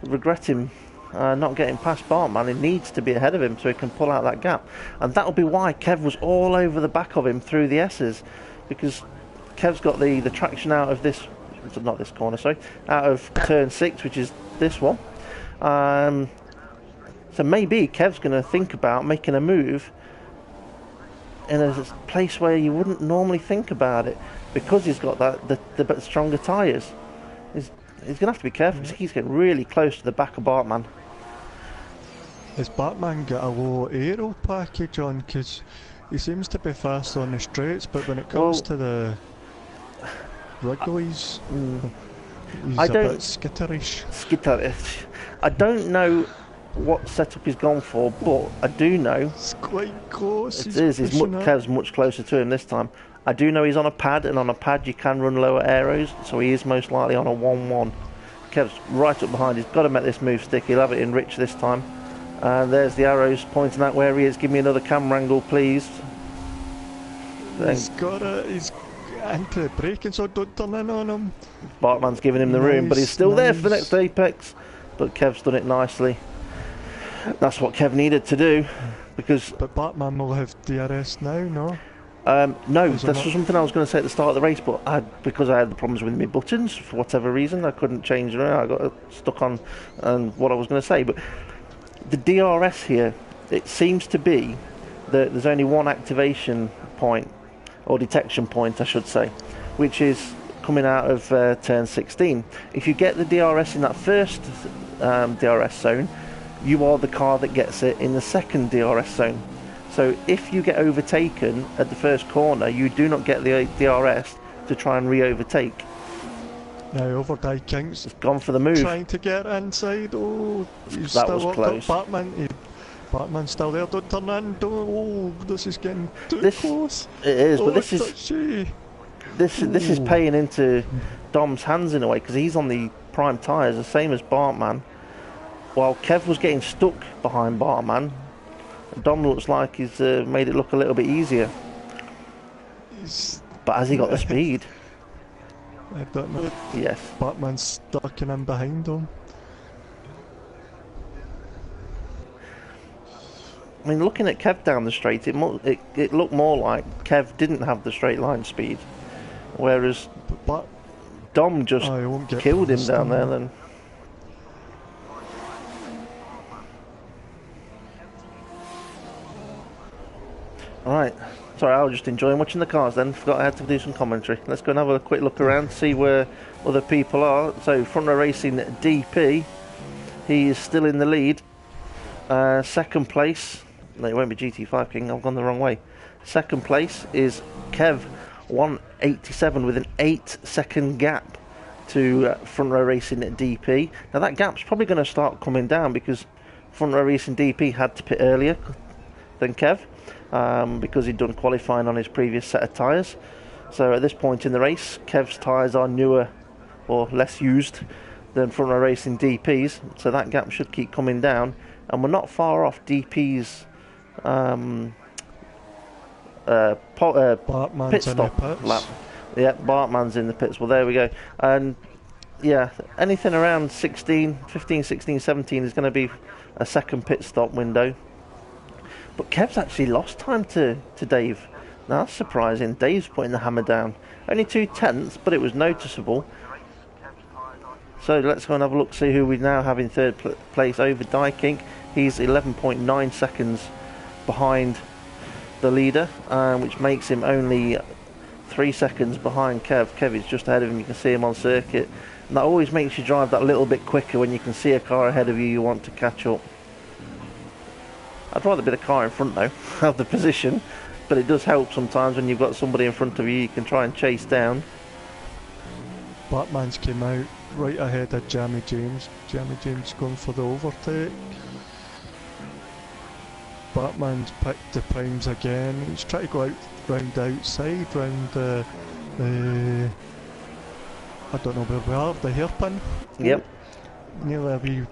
regretting not getting past Bartman. He needs to be ahead of him so he can pull out that gap. And that'll be why Kev was all over the back of him through the S's, because Kev's got the traction out of this, not this corner, sorry, out of turn 6, which is this one. So maybe Kev's going to think about making a move in a place where you wouldn't normally think about it, because he's got the stronger tyres. He's going to have to be careful, because he's getting really close to the back of Bartman. Has Bartman got a low aero package on? Because he seems to be fast on the straights, but when it comes to the Wrigley's, he's a bit skitterish. I don't know what setup he's gone for, but I do know it's quite close. Kev's much closer to him this time. I do know he's on a pad, and on a pad you can run lower aeros, so he is most likely on a 1-1. Kev's right up behind. He's got to make this move stick. He'll have it in Rich this time. And there's the arrows pointing out where he is. Give me another camera angle, please. He's got it. He's into the braking, so don't turn in on him. Bartman's giving him the room, but he's still there for the next apex. But Kev's done it nicely. That's what Kev needed to do, because... But Bartman will have DRS now, no? No, this was something I was going to say at the start of the race, but because I had the problems with my buttons, for whatever reason, I couldn't change it. I got stuck on what I was going to say. But the DRS here, it seems to be that there's only one activation point, or detection point, I should say, which is coming out of turn 16. If you get the DRS in that first DRS zone, you are the car that gets it in the second DRS zone. So if you get overtaken at the first corner, you do not get the DRS to try and re-overtake. Now Overdye King's gone for the move, trying to get inside. Oh, he's that still was close. Bartman's still there. Don't turn in. Oh, this is getting too close. It is, but this is paying into Dom's hands in a way, because he's on the prime tyres, the same as Bartman. While Kev was getting stuck behind Bartman, Dom looks like he's made it look a little bit easier. But has he got the speed? I don't know. Yes. Bartman's stuck in behind him. I mean, looking at Kev down the straight, it looked more like Kev didn't have the straight line speed, whereas Dom just killed him down there then. Right, sorry, I was just enjoying watching the cars then, forgot I had to do some commentary. Let's go and have a quick look around, see where other people are. So, Front Row Racing DP, he is still in the lead. Second place, no, it won't be GT5 King, I've gone the wrong way. Second place is Kev, 187 with an 8-second gap to Front Row Racing DP. Now that gap's probably going to start coming down, because Front Row Racing DP had to pit earlier than Kev. Because he'd done qualifying on his previous set of tyres. So at this point in the race, Kev's tyres are newer or less used than Front Row Racing DP's, so that gap should keep coming down, and we're not far off DP's pit stop lap. Yeah, Bartman's in the pits. Well, there we go. And yeah, anything around 15, 16, 17 is going to be a second pit stop window. But Kev's actually lost time to Dave. Now that's surprising. Dave's putting the hammer down. Only 2/10, but it was noticeable. So let's go and have a look, see who we now have in third place over Dykink. He's 11.9 seconds behind the leader, which makes him only 3 seconds behind Kev. Kev is just ahead of him. You can see him on circuit. And that always makes you drive that little bit quicker when you can see a car ahead of you you want to catch up. I'd rather be the car in front though, of the position, but it does help sometimes when you've got somebody in front of you can try and chase down. Bartman's came out right ahead of Jamie James. Jamie James going for the overtake. Bartman's picked the primes again. He's trying to go out round outside, round I don't know where we are, the hairpin. Yep. Nearly a wee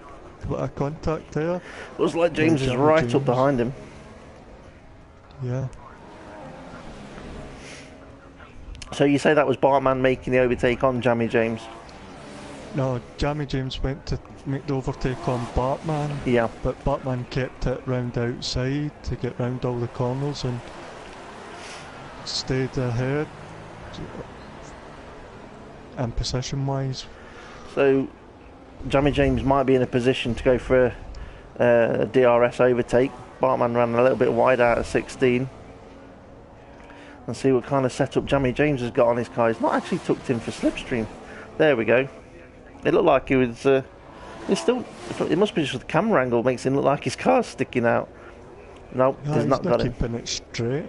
bit of contact there. Looks like James is right up behind him. Yeah. So you say that was Bartman making the overtake on Jamie James? No, Jamie James went to make the overtake on Bartman. Yeah. But Bartman kept it round outside to get round all the corners and stayed ahead. And position-wise. So Jamie James might be in a position to go for a DRS overtake. Bartman ran a little bit wide out of 16. And see what kind of setup Jamie James has got on his car. He's not actually tucked in for slipstream. There we go. It looked like he was... it's still... It must be just the camera angle makes it look like his car's sticking out. Nope, No, he's not got it. keeping it straight.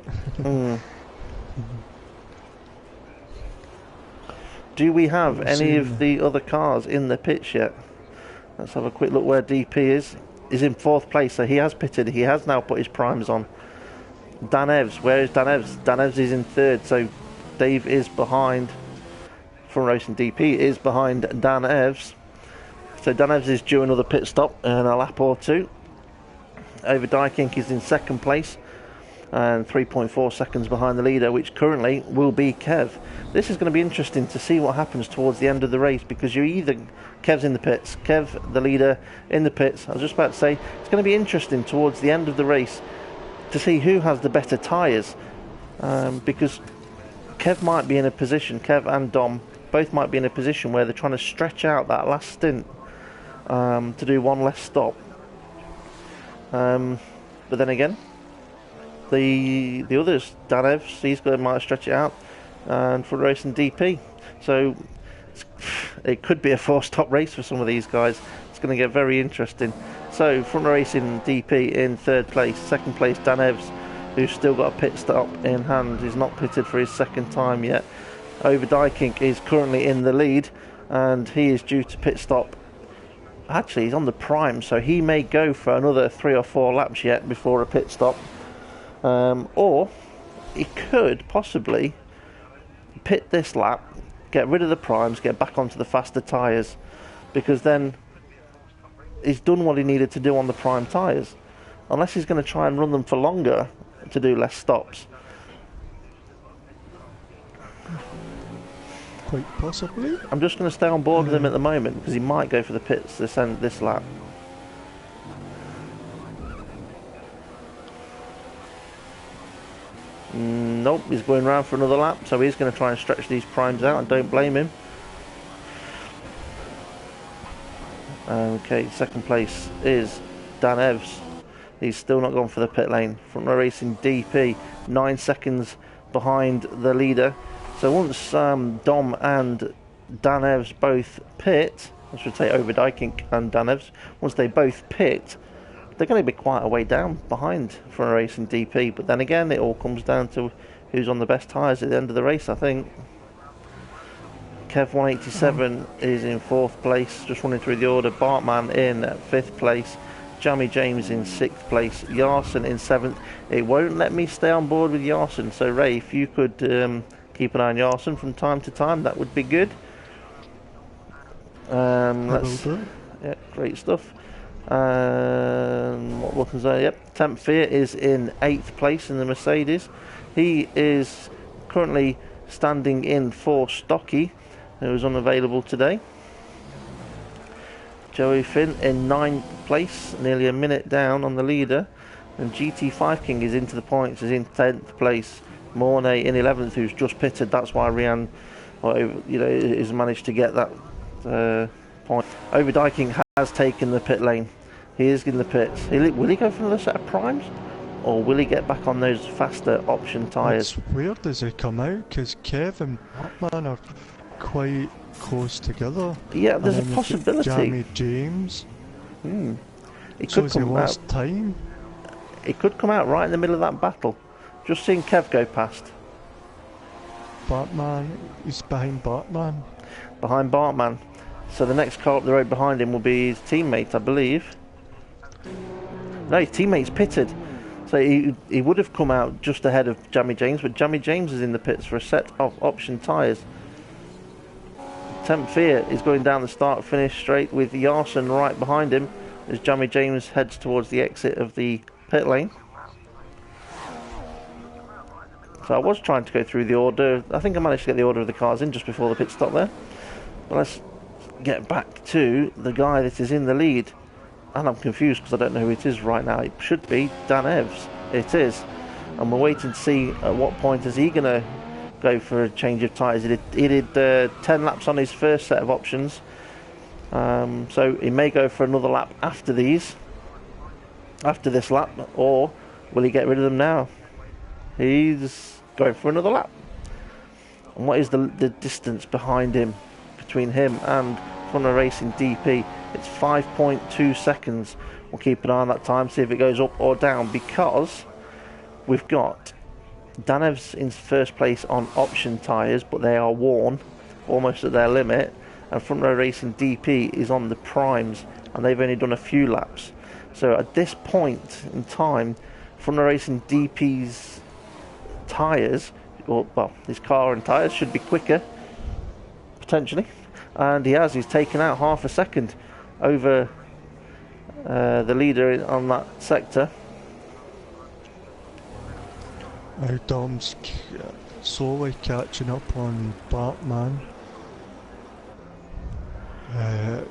Do we have any of the other cars in the pits yet? Let's have a quick look where DP is. He's in 4th place, so he has pitted. He has now put his primes on. Dan Evs, where is Dan Evs? Dan Evs is in 3rd, so Dave is behind. Front Racing DP is behind Dan Evs. So Dan Evs is due another pit stop in a lap or two. Over Dykink is in 2nd place and 3.4 seconds behind the leader, which currently will be Kev. This is going to be interesting to see what happens towards the end of the race, because you're either... Kev's in the pits, Kev, the leader, in the pits. I was just about to say, it's going to be interesting towards the end of the race to see who has the better tyres, because Kev might be in a position, Kev and Dom both might be in a position where they're trying to stretch out that last stint to do one less stop. But then again, the others, Dan Evs, he's going to might stretch it out, and Front Racing DP. So it could be a 4-stop race for some of these guys. It's going to get very interesting. So Front Racing DP in 3rd place, 2nd place Dan Evs, who's still got a pit stop in hand. He's not pitted for his 2nd time yet. Over Dykink is currently in the lead, and he is due to pit stop. Actually, he's on the prime, so he may go for another 3 or 4 laps yet before a pit stop. Or he could possibly pit this lap, get rid of the primes, get back onto the faster tyres, because then he's done what he needed to do on the prime tyres. Unless he's going to try and run them for longer to do less stops. Quite possibly. I'm just going to stay on board with him at the moment, because he might go for the pits this lap. Nope, he's going round for another lap, so he's going to try and stretch these primes out, and don't blame him. Okay, 2nd place is Dan Evs. He's still not gone for the pit lane. Front Row Racing DP, 9 seconds behind the leader. So once Dom and Dan Evs both pit, I should say Over Dykink and Dan Evs, once they both pit, they're going to be quite a way down behind Front Row Racing DP. But then again, it all comes down to who's on the best tyres at the end of the race, I think. Kev 187 is in 4th place, just running through the order. Bartman in 5th place. Jamie James in 6th place. Yarson in 7th. It won't let me stay on board with Yarson, so Ray, if you could keep an eye on Yarson from time to time, that would be good. Yeah, great stuff. What weapons are? Yep, Temp Fear is in 8th place in the Mercedes. He is currently standing in for Stocky, who is unavailable today. Joey Finn in 9th place, nearly a minute down on the leader. And GT5 King is into the points, is in 10th place. Mornay in 11th, who's just pitted. That's why Rian, has managed to get that point. Over Dykink has taken the pit lane. He is in the pits. Will he go for another set of primes? Or will he get back on those faster option tyres? It's weird as they come out, because Kev and Batman are quite close together. Yeah, there's a possibility. Jamie James. It could come out. Time. It could come out right in the middle of that battle. Just seeing Kev go past. Bartman is behind Bartman. Behind Bartman. So the next car up the road behind him will be his teammate, I believe. No, his teammate's pitted. So he would have come out just ahead of Jamie James, but Jamie James is in the pits for a set of option tyres. Temp Fear is going down the start-finish straight with Yarson right behind him as Jamie James heads towards the exit of the pit lane. So I was trying to go through the order. I think I managed to get the order of the cars in just before the pit stop there. But let's get back to the guy that is in the lead. And I'm confused because I don't know who it is right now. It should be Dan Evs. It is. And we're waiting to see at what point is he going to go for a change of tyres. He did 10 laps on his first set of options. So he may go for another lap after this lap, or will he get rid of them now? He's going for another lap. And what is the distance behind him, between him and Front Row Racing DP? It's 5.2 seconds. We'll keep an eye on that time, see if it goes up or down, because we've got Dan Evs in first place on option tyres, but they are worn almost at their limit, and Front Row Racing DP is on the primes, and they've only done a few laps. So at this point in time, Front Row Racing DP's tyres, well, his car and tyres should be quicker, potentially, and he's taken out half a second over the leader on that sector. Now Dom's slowly catching up on Bartman. I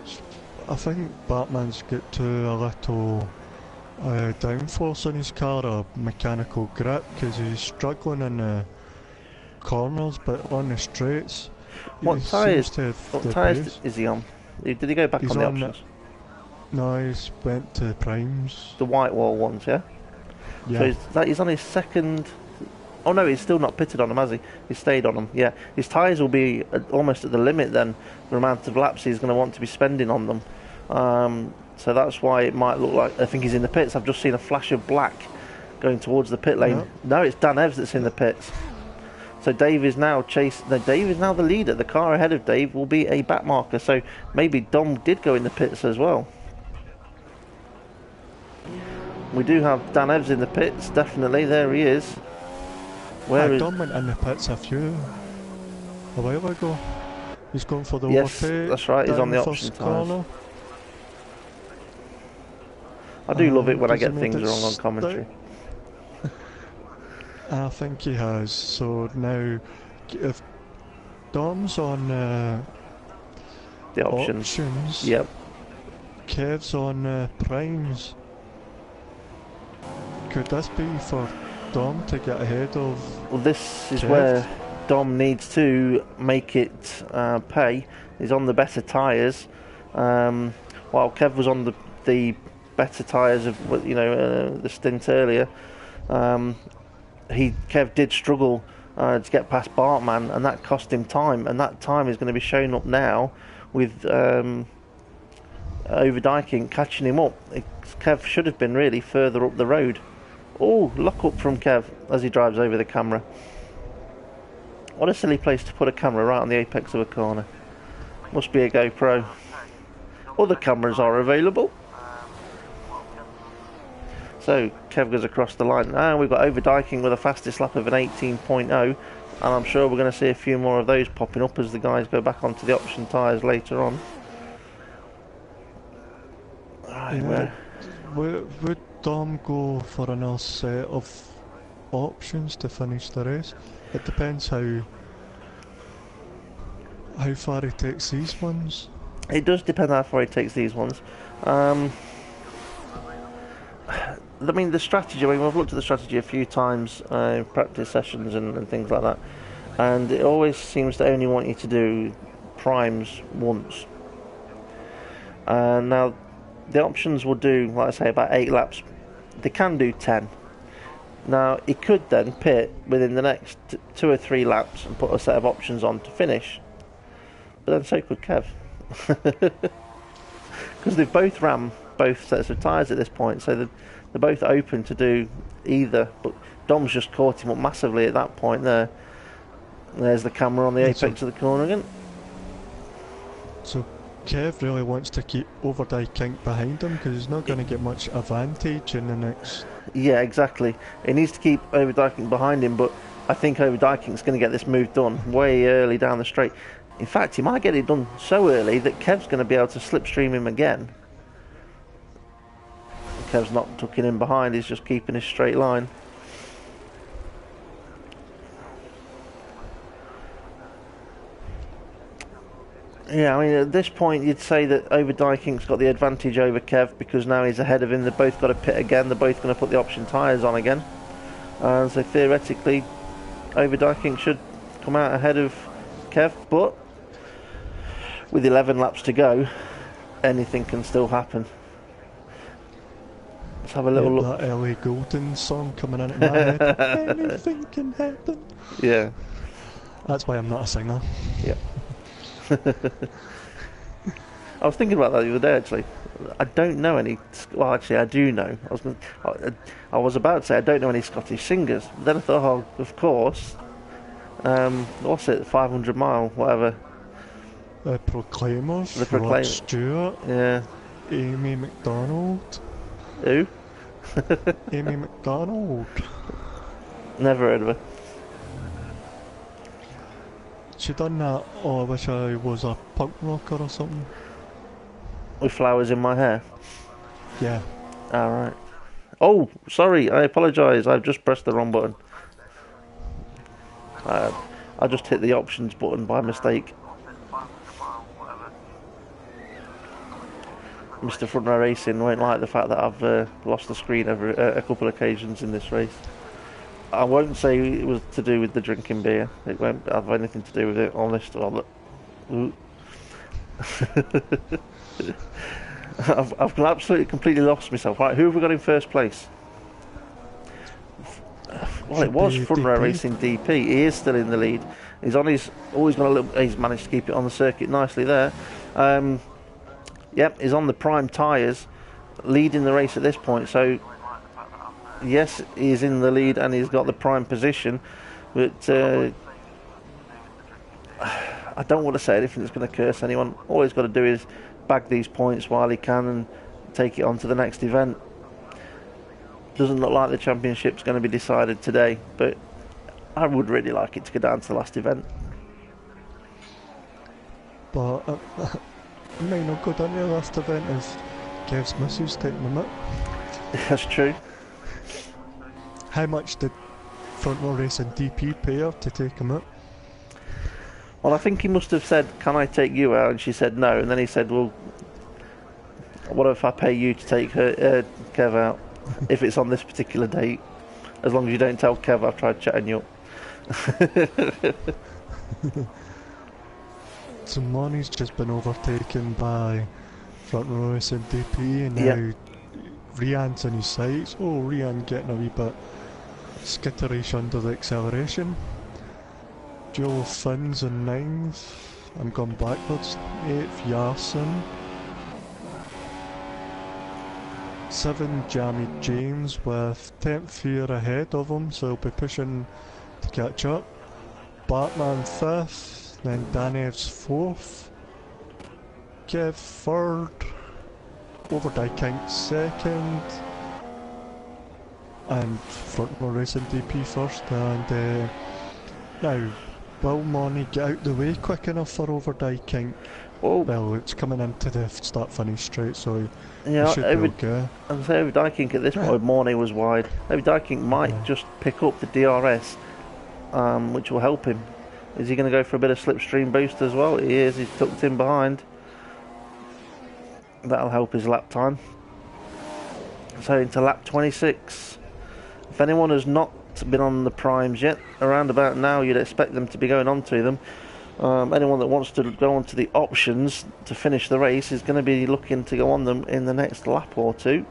think Bartman's got to a little downforce on his car, or mechanical grip, because he's struggling in the corners, but on the straights, what tyres is he on? Did he go back on the options? No, he's went to primes. The white wall ones, yeah? Yeah. So he's on his second... Oh no, he's still not pitted on them, has he? He's stayed on them, yeah. His tyres will be almost at the limit then, the amount of laps he's going to want to be spending on them. So that's why it might look like... I think he's in the pits. I've just seen a flash of black going towards the pit lane. Yeah. No, it's Dan Evs that's in the pits. So Dave is now Dave is now the leader. The car ahead of Dave will be a back marker. So maybe Dom did go in the pits as well. We do have Dan Evs in the pits, definitely. There he is. Dom went in the pits a while ago. He's going for the yes, overtake. That's right. He's on the option tyres. I do love it when I get things wrong on commentary. I think he has. So now, if Dom's on the options, yep. Kev's on primes. Could this be for Dom to get ahead of? Well, this is Kev? where Dom needs to make it pay. He's on the better tyres, while Kev was on the better tyres of the stint earlier. Kev did struggle to get past Bartman, and that cost him time, and that time is going to be shown up now with Overdyking catching him up. Kev should have been really further up the road. Oh, lock up from Kev as he drives over the camera. What a silly place to put a camera right on the apex of a corner. Must be a GoPro. Other cameras are available. So Kev goes across the line. And we've got Overdyking with a fastest lap of an 18.0, and I'm sure we're going to see a few more of those popping up as the guys go back onto the option tyres later on. Right, would Dom go for another set of options to finish the race? It depends how far he takes these ones. It does depend how far he takes these ones. I mean, the strategy, we've looked at the strategy a few times in practice sessions and things like that, and it always seems to only want you to do primes once. Now, the options will do, like I say, about 8 laps. They can do 10. Now, he could then pit within the next 2 or 3 laps and put a set of options on to finish. But then so could Kev. Because they've both ran both sets of tyres at this point, so they're both open to do either. But Dom's just caught him up massively at that point there. There's the camera on the apex of the corner again. So Kev really wants to keep Overdyking behind him because he's not going to get much advantage in the next... Yeah, exactly. He needs to keep Overdyking behind him, but I think Overdyking's going to get this move done way early down the straight. In fact, he might get it done so early that Kev's going to be able to slipstream him again. Kev's not tucking in behind, he's just keeping his straight line. Yeah, I mean, at this point, you'd say that Overdyking's got the advantage over Kev because now he's ahead of him. They've both got to pit again. They're both going to put the option tyres on again. So theoretically, Overdyking should come out ahead of Kev, but with 11 laps to go, anything can still happen. Let's have a little look. That Ellie Goulding song coming into my head. Anything can happen. Yeah. That's why I'm not a singer. Yeah. I was thinking about that the other day, actually. I don't know any... Well, actually, I do know. I was about to say I don't know any Scottish singers. But then I thought, oh, of course. What's it? 500 Mile, whatever. The Proclaimers. The Proclaimers. Rod Stewart. Yeah. Amy McDonald. Who? Amy McDonald. Never heard of her. She done that, oh, I wish I was a punk rocker or something. With flowers in my hair? Yeah. Alright. Oh, sorry, I apologise. I've just pressed the wrong button. I just hit the options button by mistake. Mr. Front Row Racing won't like the fact that I've lost the screen over a couple of occasions in this race. I won't say it was to do with the drinking beer. It won't have anything to do with it, honest. I've absolutely completely lost myself. Right, who have we got in first place? Well, it was Front Row Racing DP. He is still in the lead. He's on his. Always got a little. He's managed to keep it on the circuit nicely there. Yep, he's on the prime tyres, leading the race at this point. So, yes, he's in the lead and he's got the prime position. But I don't want to say anything that's going to curse anyone. All he's got to do is bag these points while he can and take it on to the next event. Doesn't look like the championship's going to be decided today, but I would really like it to go down to the last event. But it may not go down to the last event as Kev's missus taking him out. That's true. How much did Front Row Racing DP pay her to take him out? Well, I think he must have said, "Can I take you out?" And she said no. And then he said, "Well, what if I pay you to take Kev out? If it's on this particular date, as long as you don't tell Kev I've tried chatting you up." So Money's just been overtaken by Front Row Racing DP, and now Rian's in his sights. Oh, Rian getting a wee bit skitterish under the acceleration. Dual Finns and 9s. I'm going backwards. 8th Yarson. 7 Jamie James with 10th Fear ahead of him, so he'll be pushing to catch up. Batman 5th, then Danev's 4th. Kev 3rd. Overdyking 2nd. And Front Row Racing DP 1st. And now, will Money get out the way quick enough for Overdyking? Oh. Well, it's coming into the start-finish straight, so yeah, it should be okay. I'd say Overdyking at this point, Mornay was wide. Overdyking might just pick up the DRS, which will help him. Is he going to go for a bit of slipstream boost as well? He is. He's tucked in behind. That'll help his lap time. So into lap 26. If anyone has not been on the primes yet, around about now you'd expect them to be going on to them. Anyone that wants to go on to the options to finish the race is going to be looking to go on them in the next lap or two.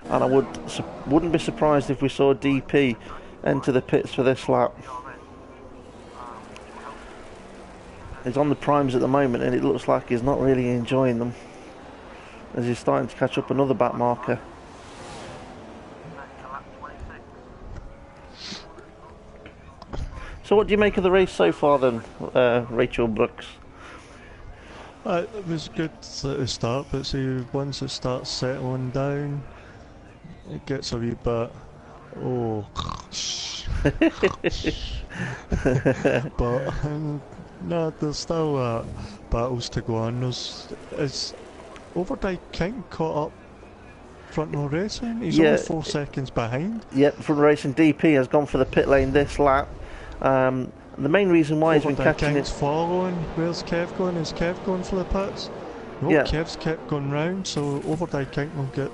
And I wouldn't be surprised if we saw DP enter the pits for this lap. He's on the primes at the moment and it looks like he's not really enjoying them, as he's starting to catch up another back marker. So what do you make of the race so far then, Rachel Brooks? It was good at the start, but see, once it starts settling down, it gets a wee bit, but no, there's still battles to go on. Is Overdyking caught up Front Row Racing? He's only 4 seconds behind. Yep, Front Row Racing DP has gone for the pit lane this lap. The main reason why he's been catching King's it. following. Where's Kev going? Is Kev going for the pits? No, Yeah. Kev's kept going round, so Overdye King will get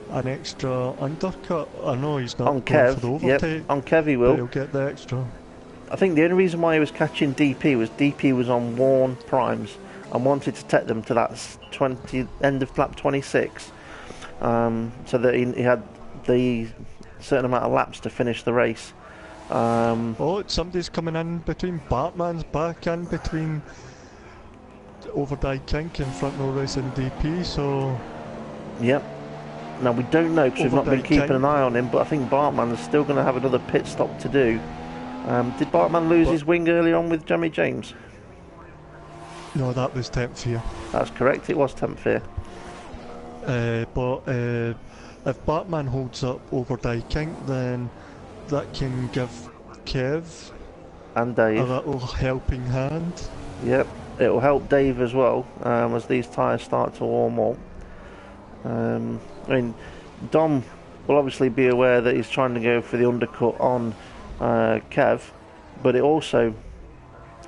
an extra undercut. I know he's not On going for the Kev, yep, overtake, on Kev he but will. he'll get the extra. I think the only reason why he was catching DP was DP was on worn primes and wanted to take them to that end of lap 26, so that he had the certain amount of laps to finish the race. Somebody's coming in between. Batman's back in between Overdye King and Front Row Racing DP, so... Yep. Now we don't know because we've not been keeping an eye on him, but I think Bartman is still going to have another pit stop to do. Did Bartman lose his wing early on with Jamie James? No, that was 10th year. That's correct, it was 10th year. But if Batman holds up Overdye King, then that can give Kev and Dave a little helping hand. Yep, it will help Dave as well as these tyres start to warm up. I mean, Dom will obviously be aware that he's trying to go for the undercut on Kev, but it also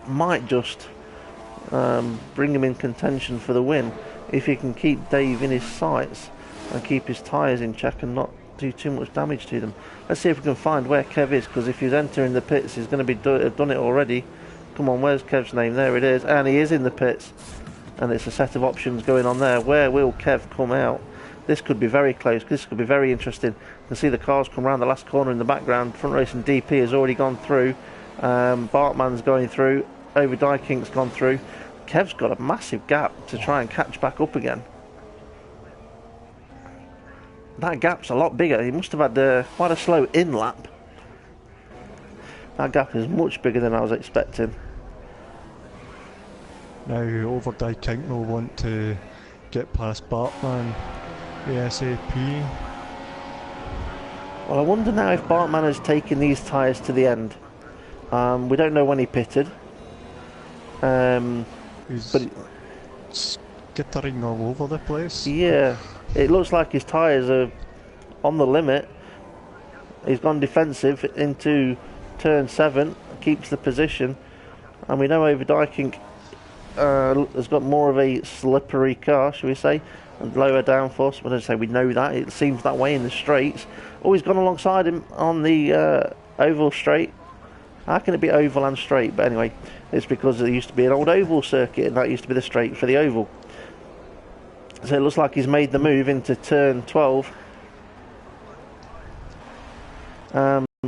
might just bring him in contention for the win if he can keep Dave in his sights and keep his tyres in check and not do too much damage to them. Let's see if we can find where Kev is, because if he's entering the pits he's going to be done it already. Come on, where's Kev's name? There it is, and he is in the pits, and it's a set of options going on there. Where will Kev come out? This could be very close. This could be very interesting. You can see the cars come around the last corner in the background. Front Racing DP has already gone through. Bartman's going through. Overdye King's gone through. Kev's got a massive gap to try and catch back up again. That gap's a lot bigger. He must have had quite a slow in lap. That gap is much bigger than I was expecting. Now Overdye King will want to get past Bartman ASAP. Well, I wonder now if Bartman has taken these tyres to the end. We don't know when he pitted. He's but skittering all over the place. Yeah, it looks like his tyres are on the limit. He's gone defensive into turn 7, keeps the position, and we know Overdye King has got more of a slippery car, shall we say, and lower downforce. But as I say, we know that it seems that way in the straights. Oh, he's gone alongside him on the oval straight. How can it be oval and straight? But anyway, it's because there used to be an old oval circuit, and that used to be the straight for the oval. So it looks like he's made the move into turn 12.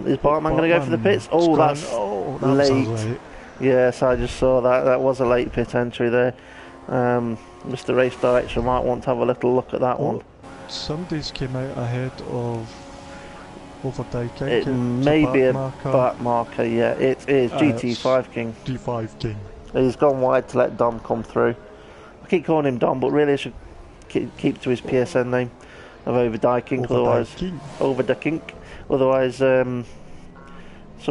Is Bartman going to go for the pits? Oh, that's late. Yes, I just saw that. That was a late pit entry there. Mr. Race Director might want to have a little look at that one. Somebody's came out ahead of Overdye King. It may be a back marker, yeah. It is GT5 King. G5 King. He's gone wide to let Dom come through. I keep calling him Dom, but really I should keep to his PSN name of Overdye King. Overdye King. Otherwise, some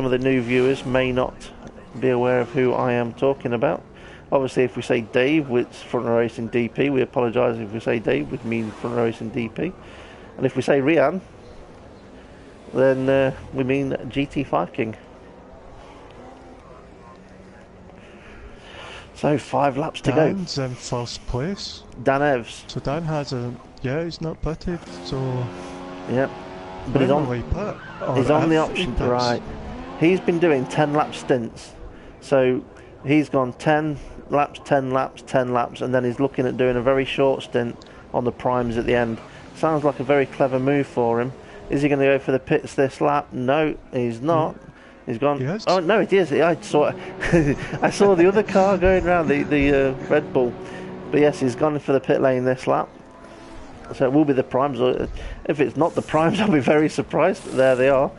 of the new viewers may not be aware of who I am talking about. Obviously, if we say Dave, it's Front Row Racing DP. We apologise if we say Dave, we mean Front Row Racing DP. And if we say Rian, then we mean GT5 King. So 5 laps to go. Dan's in first place. Dan Evs. So Dan has he's not pitted, so... Yep. But he's on the option, right. He's been doing 10 lap stints. So he's gone 10 laps, 10 laps, 10 laps, and then he's looking at doing a very short stint on the primes at the end. Sounds like a very clever move for him. Is he going to go for the pits this lap? No, he's not. He's gone. Yes. Oh no, it is. I saw I saw the other car going around, the Red Bull. But yes, he's gone for the pit lane this lap. So it will be the primes. If it's not the primes, I'll be very surprised. There they are.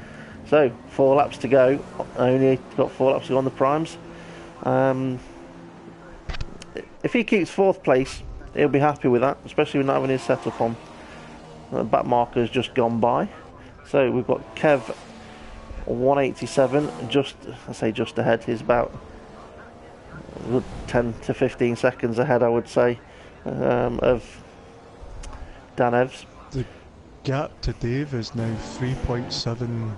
So 4 laps to go. Only got 4 laps to go on the primes. If he keeps 4th place, he'll be happy with that, especially with not having his setup on. The back marker has just gone by. So we've got Kev 187, I say just ahead. He's about 10 to 15 seconds ahead, I would say, of Dan Evs. The gap to Dave is now 3.7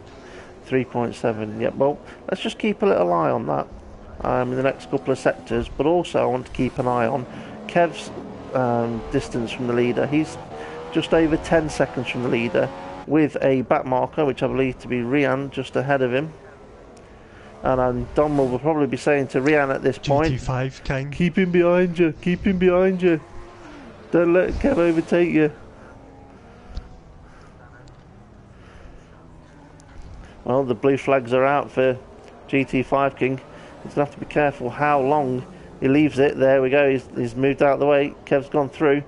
3.7. Yeah, well, let's just keep a little eye on that in the next couple of sectors. But also, I want to keep an eye on Kev's distance from the leader. He's just over 10 seconds from the leader, with a back marker, which I believe to be Rian, just ahead of him. And Dom will probably be saying to Rian at this point, GT5 King. keep him behind you, keep him behind you. Don't let Kev overtake you. Well, the blue flags are out for GT5 King. He's going to have to be careful how long he leaves it. There we go, he's moved out of the way. Kev's gone through.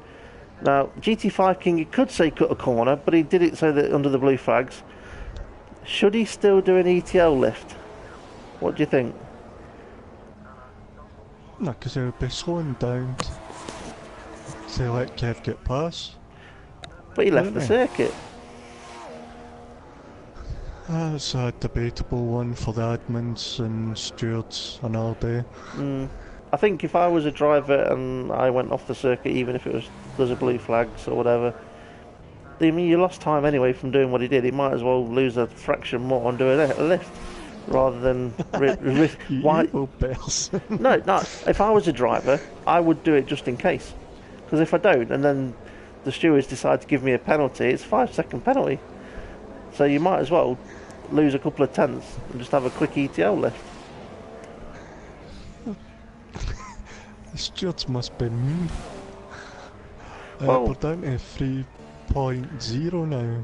Now, GT5 King, you could say cut a corner, but he did it so that under the blue flags. Should he still do an ETL lift? What do you think? No, because he'll be slowing down to let Kev get past. But he left the circuit. That's a debatable one for the admins and stewards and all day. I think if I was a driver and I went off the circuit, even if it was because of blue flags or whatever, I mean, you lost time anyway from doing what he did. He might as well lose a fraction more and do a lift rather than why? No. If I was a driver, I would do it just in case. Because if I don't, and then the stewards decide to give me a penalty, it's a 5-second penalty. So you might as well lose a couple of tenths and just have a quick ETL lift. The stewards must be mean. Well, we're down to 3.0 now.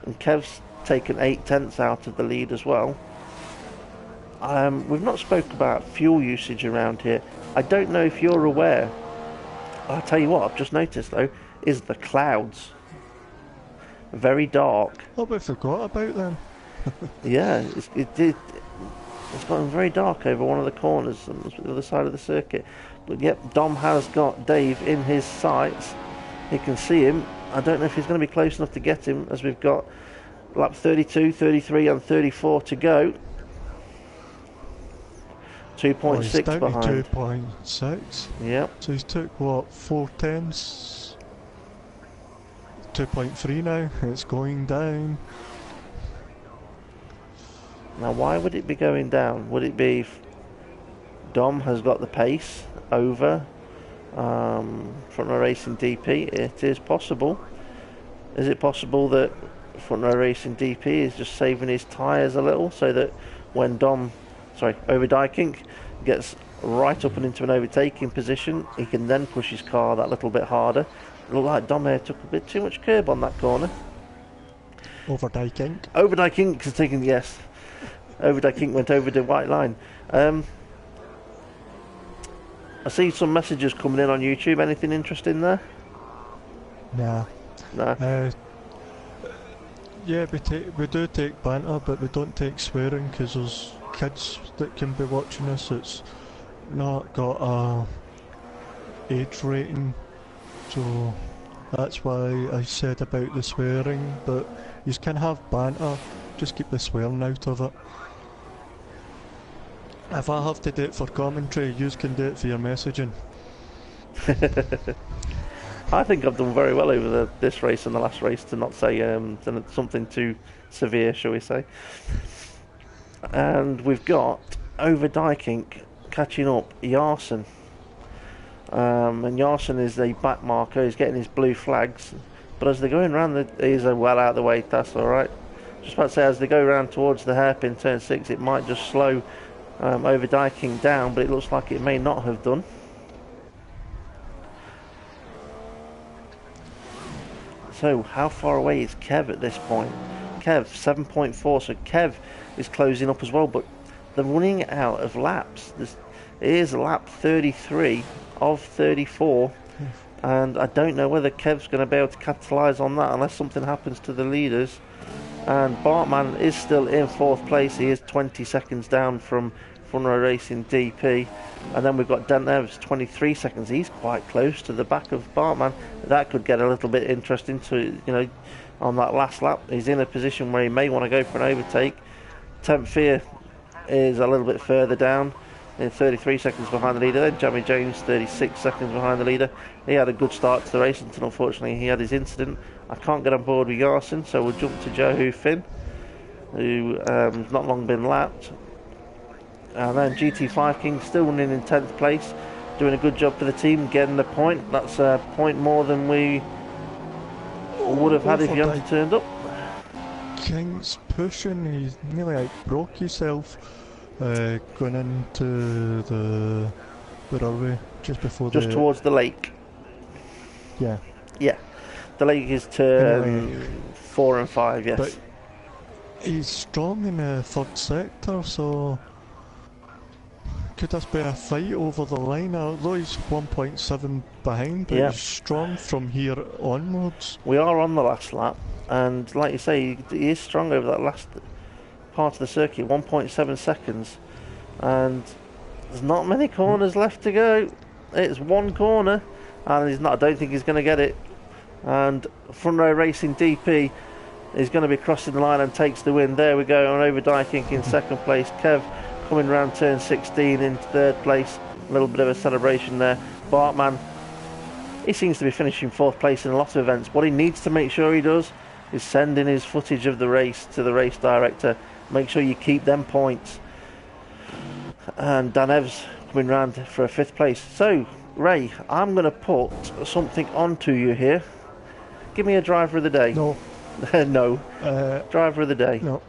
And Kev's taken 8 tenths out of the lead as well. We've not spoke about fuel usage around here. I don't know if you're aware. I'll tell you what, I've just noticed though, is the clouds. Very dark. Oh, we forgot about them. Yeah, it's gotten very dark over one of the corners on the other side of the circuit. But yep, Dom has got Dave in his sights. He can see him. I don't know if he's going to be close enough to get him, as we've got lap 32, 33 and 34 to go. 2.6 behind. 2.6. Yep. So he's took what, 4 tenths? 2.3 now. It's going down. Now, why would it be going down? Would it be Dom has got the pace over Front Row Racing DP? It is possible. Is it possible that Front Row Racing DP is just saving his tyres a little so that when Overdijking gets right up and into an overtaking position, he can then push his car that little bit harder? It looked like Dom here took a bit too much curb on that corner. Overdijking has taken, yes. Overdijking went over the white line. I see some messages coming in on YouTube. Anything interesting there? Nah. No. Yeah, we do take banter, but we don't take swearing because there's kids that can be watching us. It's not got a age rating, so that's why I said about the swearing. But you can have banter, just keep the swearing out of it. If I have to do it for commentary, you can do it for your messaging. I think I've done very well over this race and the last race to not say something too severe, shall we say. And we've got Overdijking catching up Jarsen. And Jarsen is the back marker, he's getting his blue flags. But as they're going around, he's well out of the way, that's alright. Just about to say, as they go around towards the hairpin turn 6, it might just slow Overdijking down, but it looks like it may not have done. So how far away is Kev at this point? Kev 7.4, so Kev is closing up as well, but they're running out of laps. It is lap 33 of 34, and I don't know whether Kev's going to be able to capitalise on that unless something happens to the leaders. And Bartman is still in 4th place. He is 20 seconds down from Front Row Racing DP. And then we've got Dan Evans, 23 seconds. He's quite close to the back of Bartman. That could get a little bit interesting on that last lap. He's in a position where he may want to go for an overtake. Temp Fear is a little bit further down, in 33 seconds behind the leader. Then Jamie Jones, 36 seconds behind the leader. He had a good start to the race until unfortunately he had his incident. I can't get on board with Jarsen, so we'll jump to Joe Finn. who has not long been lapped. And then GT5 King still running in 10th place, doing a good job for the team, getting the point. That's a point more than we would have had if he hadn't turned up. King's pushing, he's nearly like broke himself going into the... Where are we? Just before Just towards the lake. Yeah. Yeah. The lake is turn 4 and 5, yes. But he's strong in the third sector, so could this be a fight over the line? Although he's 1.7 behind, but he's strong from here onwards. We are on the last lap, and like you say, he is strong over that last part of the circuit, 1.7 seconds, and there's not many corners left to go. It's one corner, and he's not. I don't think he's going to get it. And Front Row Racing DP is going to be crossing the line and takes the win. There we go, and over Dykink in second place. Kev coming round turn 16 in third place. A little bit of a celebration there. Bartman, he seems to be finishing fourth place in a lot of events. What he needs to make sure he does is send in his footage of the race to the race director. Make sure you keep them points. And Dan Evs coming round for a fifth place. So, Ray, I'm going to put something onto you here. Give me a driver of the day. No. No. Driver of the day. No.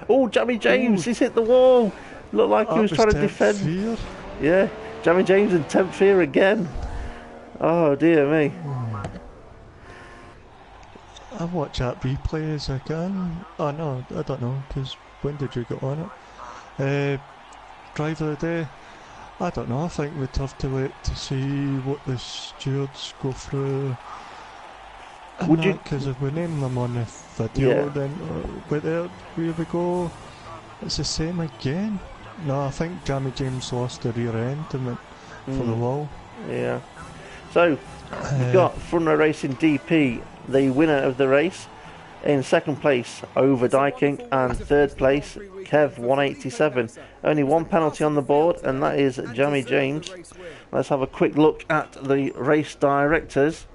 Oh, Jamie James, he's hit the wall. Looked like he was trying to defend. Fear. Yeah, Jamie James in 10th fear again. Oh, dear me. I watch that replay as I can. Oh no, I don't know, because when did you get on it? Driver of the day? I don't know, I think we'd have to wait to see what the stewards go through. Would you? Because if we name them on the video, then where we go, it's the same again. No, I think Jamie James lost the rear end and went for the wall. Yeah. So, we've got Front Row Racing DP, the winner of the race. In second place, over Dykink, and third place, Kev 187. Only one penalty on the board, and that is Jamie James. Let's have a quick look at the race directors.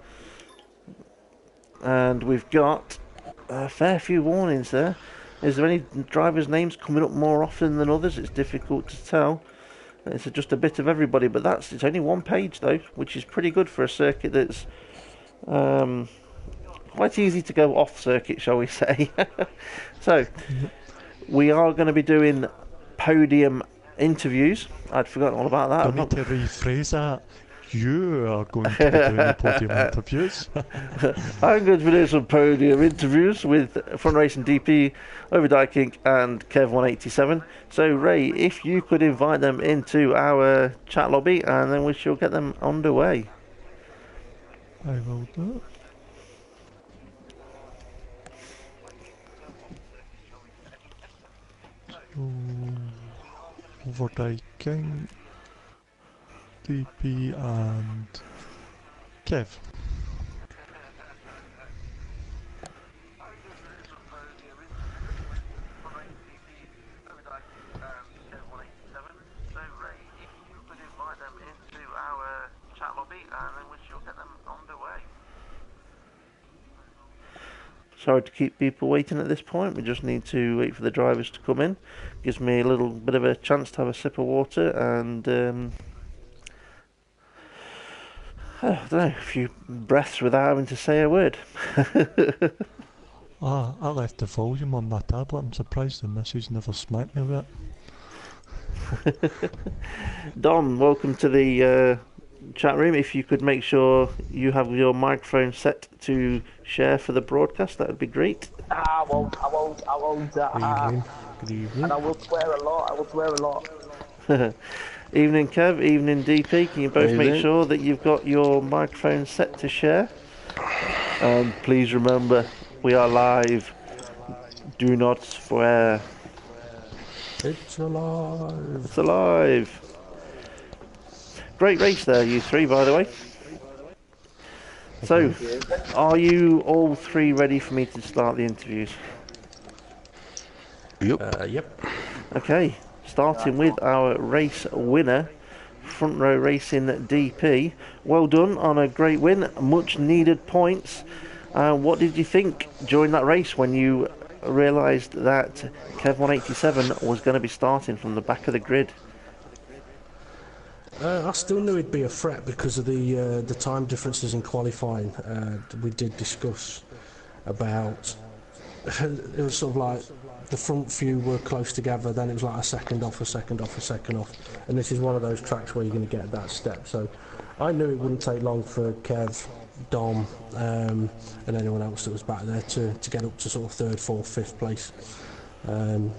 And we've got a fair few warnings there. Is there any drivers' names coming up more often than others? It's difficult to tell. It's just a bit of everybody, but it's only one page though, which is pretty good for a circuit that's quite easy to go off circuit, shall we say. So, we are going to be doing podium interviews. I'd forgotten all about that. I need to rephrase that. You are going to be doing the podium interviews. I'm going to be doing some podium interviews with Front Racing DP, Over Dykink and Kev 187. So Ray, if you could invite them into our chat lobby, and then we shall get them underway. I will do. So, Over Dykink, DP and Kev. Sorry to keep people waiting at this point. We just need to wait for the drivers to come in. Gives me a little bit of a chance to have a sip of water and I don't know, a few breaths without having to say a word. I left the volume on my tablet. I'm surprised the missus never smacked me with it. Don, welcome to the chat room. If you could make sure you have your microphone set to share for the broadcast, that would be great. I won't. Good evening. And I will swear a lot. Evening Kev, evening DP. Can you both make sure that you've got your microphone set to share? And please remember, we are live. Do not swear. It's alive. It's alive. Great race there, you three, by the way. So, are you all three ready for me to start the interviews? Yep. Okay, starting with our race winner, Front Row Racing DP. Well done on a great win, much needed points. What did you think during that race when you realised that Kev 187 was going to be starting from the back of the grid? I still knew he'd be a threat because of the time differences in qualifying. We did discuss about it was sort of like the front few were close together, then it was like a second off, a second off, a second off, and this is one of those tracks where you're going to get that step. So I knew it wouldn't take long for Kev, Dom, and anyone else that was back there to get up to sort of third, fourth, fifth place.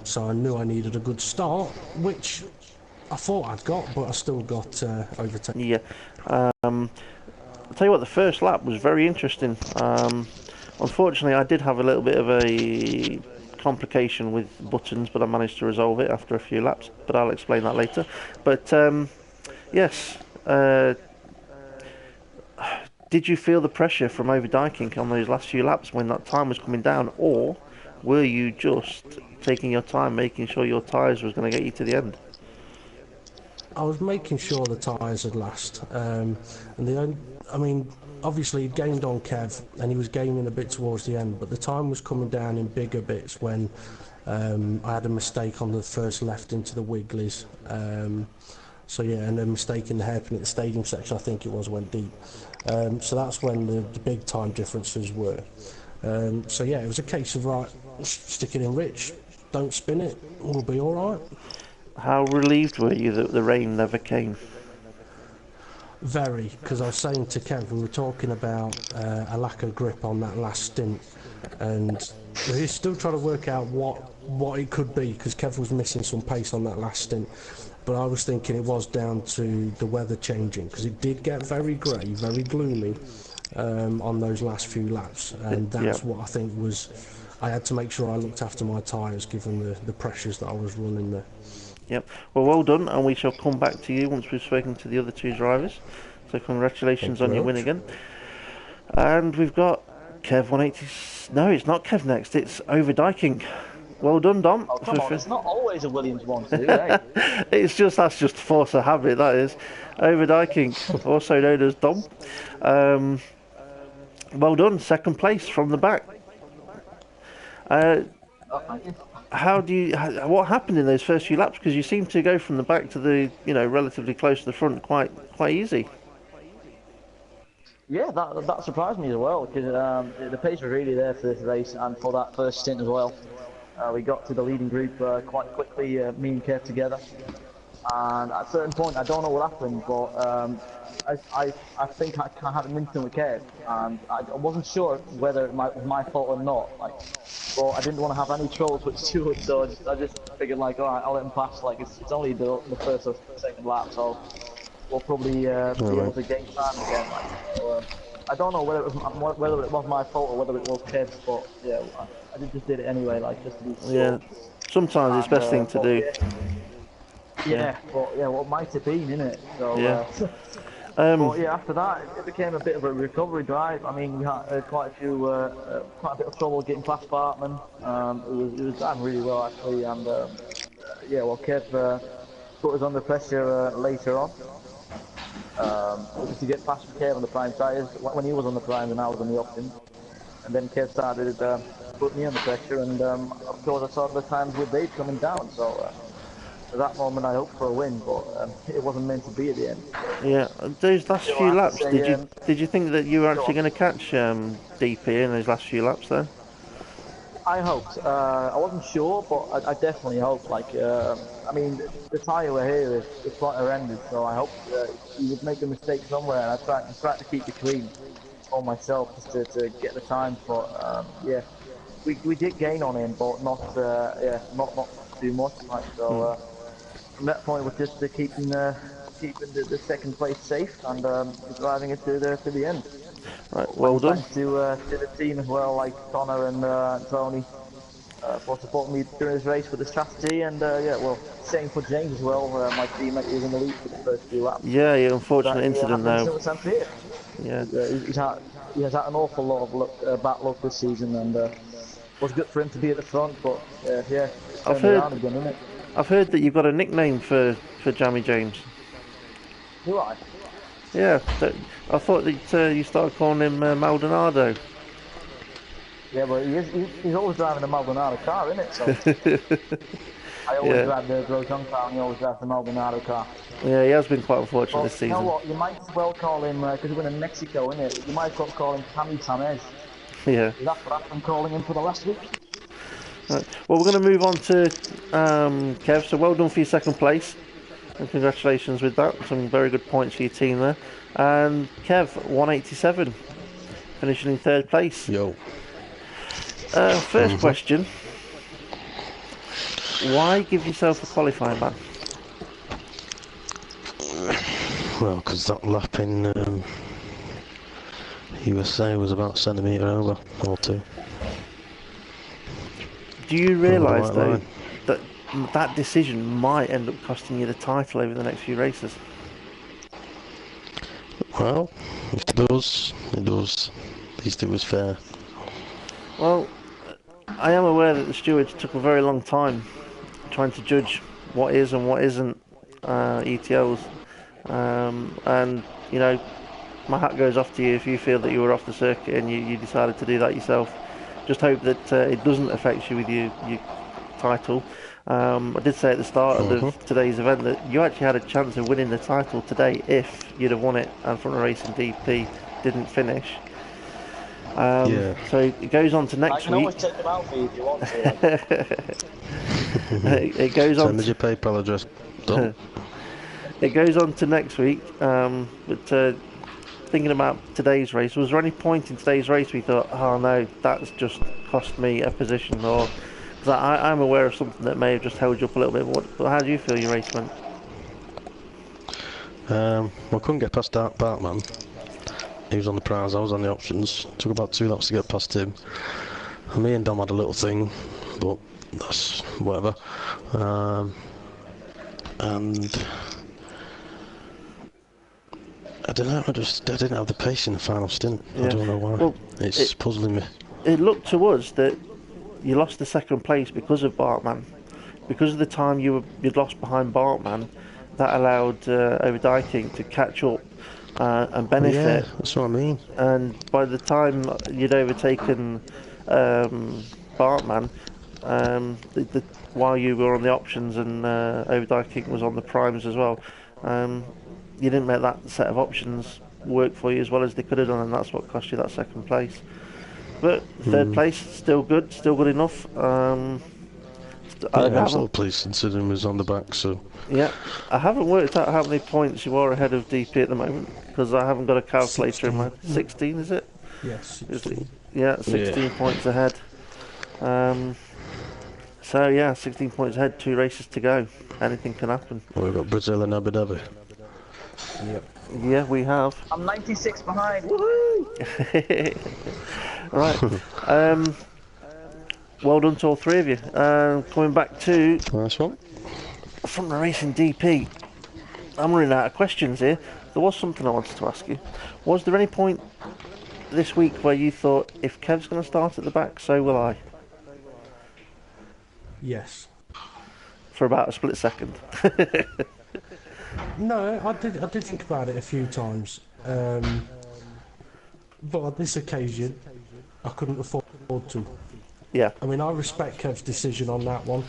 So I knew I needed a good start, which I thought I'd got, but I still got overtaken. Yeah. I'll tell you what, the first lap was very interesting. Unfortunately, I did have a little bit of a complication with buttons, but I managed to resolve it after a few laps, but I'll explain that later. But yes, did you feel the pressure from overdiking on those last few laps when that time was coming down, or were you just taking your time, making sure your tyres was going to get you to the end? I was making sure the tyres would last, and obviously he'd gained on Kev and he was gaining a bit towards the end, but the time was coming down in bigger bits when I had a mistake on the first left into the Wigglies. So yeah, and a mistake in the hairpin at the stadium section, I think it was, went deep. So that's when the big time differences were. So yeah, it was a case of, right, stick it in Rich, don't spin it, we'll be alright. How relieved were you that the rain never came? Very, because I was saying to Kev, we were talking about a lack of grip on that last stint, and he's still trying to work out what it could be, because Kev was missing some pace on that last stint. But I was thinking it was down to the weather changing, because it did get very grey, very gloomy on those last few laps, and that's what I think was. I had to make sure I looked after my tyres, given the pressures that I was running there. Yep. Well done, and we shall come back to you once we've spoken to the other two drivers. So congratulations on your win again. And we've got Kev 180. No, it's not Kev next. It's Overdiking. Well done, Dom. Oh, come on, it's not always a Williams 1-2, eh? That's just force of habit, that is. Overdiking, also known as Dom. Well done, second place from the back. What happened in those first few laps? Because you seem to go from the back to the, relatively close to the front quite easy. Yeah, that surprised me as well, because the pace was really there for this race and for that first stint as well. We got to the leading group quite quickly, me and Kev together. And at a certain point, I don't know what happened, but I think I had an incident with Kev, and I wasn't sure whether it was my fault or not. But I didn't want to have any troubles with Stewart, so I just figured, all right, I'll let him pass. It's only the first or second lap, so we'll probably be able to gain time again. So, I don't know whether it was my fault or whether it was Kev's, but yeah, I just did it anyway, just to be sure. Yeah, sometimes it's best thing to do. Yeah, but what might have been, innit? So, yeah. But yeah, after that, it became a bit of a recovery drive. I mean, we had quite a bit of trouble getting past Bartman. It was done really well, actually, and Kev put us under pressure later on. To get past Kev on the prime tyres, when he was on the prime and I was on the options. And then Kev started put me under pressure, and of course I saw the times with Dave coming down, so at that moment I hoped for a win, but it wasn't meant to be at the end. Yeah, those last few laps, did you think that you were actually going to catch DP in those last few laps there? I hoped. I wasn't sure, but I definitely hoped. I mean, the tyre we're here is quite horrendous, so I hoped he would make a mistake somewhere, and I tried to keep it clean for myself just to get the time. But we did gain on him, but not too much. So from that point, it was just keeping the second place safe and driving it to the end. Right, well done. Thanks to the team as well, like Connor and Tony, for supporting me during this race with the strategy, and same for James as well. My teammate was in the lead for the first few laps. Yeah, unfortunate incident though. Yeah, he has had an awful lot of bad luck this season, and was good for him to be at the front, but I've heard that you've got a nickname for Jamie James. Do I? Yeah, I thought that you started calling him Maldonado. Yeah, but he's always driving the Maldonado car, isn't it? So I always drive the Grosjean car, and he always drives the Maldonado car. Yeah, he has been quite unfortunate this You know season. what? You might as well call him because we're in Mexico, isn't it? You might as well call him Tammy Tamez. Yeah. That's what I've been calling him for the last week. Right. Well, we're going to move on to Kev. So well done for your second place, and congratulations with that. Some very good points for your team there. And Kev, 187, finishing in third place. Yo. First question: why give yourself a qualifying ban? Well, because that lap in USA was about a centimetre over, or two. Do you realise Right though line. that that decision might end up costing you the title over the next few races? Well, if it does, it does. At least it was fair. Well, I am aware that the stewards took a very long time trying to judge what is and what isn't ETLs, and you know, my hat goes off to you if you feel that you were off the circuit and you decided to do that yourself. Just hope that it doesn't affect you with your title. I did say at the start of today's event that you actually had a chance of winning the title today if you'd have won it and Front Row Racing DP didn't finish. Yeah. So it goes on to I next can week. always take them out for you if you want to. It goes on. Send us your PayPal address. Done. It goes on to next week. But thinking about today's race, was there any point in today's race we thought, oh no, that's just cost me a position? Or because I'm aware of something that may have just held you up a little bit. But how do you feel your race went? Well, I couldn't get past Bartman. He was on the prize, I was on the options. Took about 2 laps to get past him. And me and Dom had a little thing, but that's whatever. And I don't know, I didn't have the pace in the final stint. Yeah. I don't know why. Well, it's puzzling me. It looked to us that you lost the second place because of Bartman. Because of the time you'd lost behind Bartman, that allowed Overdyking to catch up and benefit. Yeah, that's what I mean. And by the time you'd overtaken Bartman, while you were on the options and Overdyking was on the primes as well, you didn't make that set of options work for you as well as they could have done, and that's what cost you that second place. But third place, still good enough. I'm still pleased considering he was on the back, so... Yeah, I haven't worked out how many points you are ahead of DP at the moment, because I haven't got a calculator in my... 16, is it? Yes. Yeah, 16 points ahead. So yeah, 16 points ahead, 2 races to go. Anything can happen. Well, we've got Brazil and Abu Dhabi. Yep. Yeah, we have. I'm 96 behind. Woohoo! Right. Well done to all three of you. Coming back to Nice one. Front Row Racing DP. I'm running out of questions here. There was something I wanted to ask you. Was there any point this week where you thought, if Kev's going to start at the back, so will I? Yes. For about a split second. No, I did think about it a few times, but on this occasion, I couldn't afford to. Yeah. I mean, I respect Kev's decision on that one.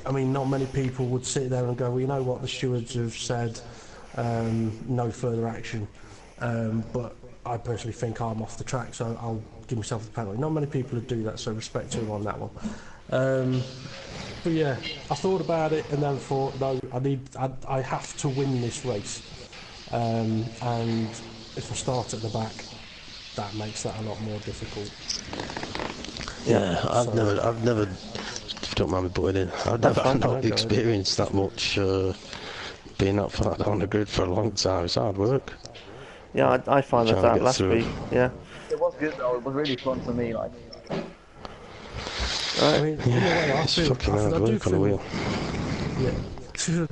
I mean, not many people would sit there and go, well, you know what, the stewards have said, no further action. But I personally think I'm off the track, so I'll give myself the penalty. Not many people would do that, so respect to him on that one. But yeah, I thought about it and then thought, no, I have to win this race. And if I start at the back, that makes that a lot more difficult. Yeah, I've never, if you don't mind me putting in, I've not experienced that much being that far down the grid for a long time. It's hard work. Yeah, I find that out last week. Yeah. It was good though. It was really fun for me. Like. I mean, in a way, I It's feel, fucking hard work on the wheel. Yeah,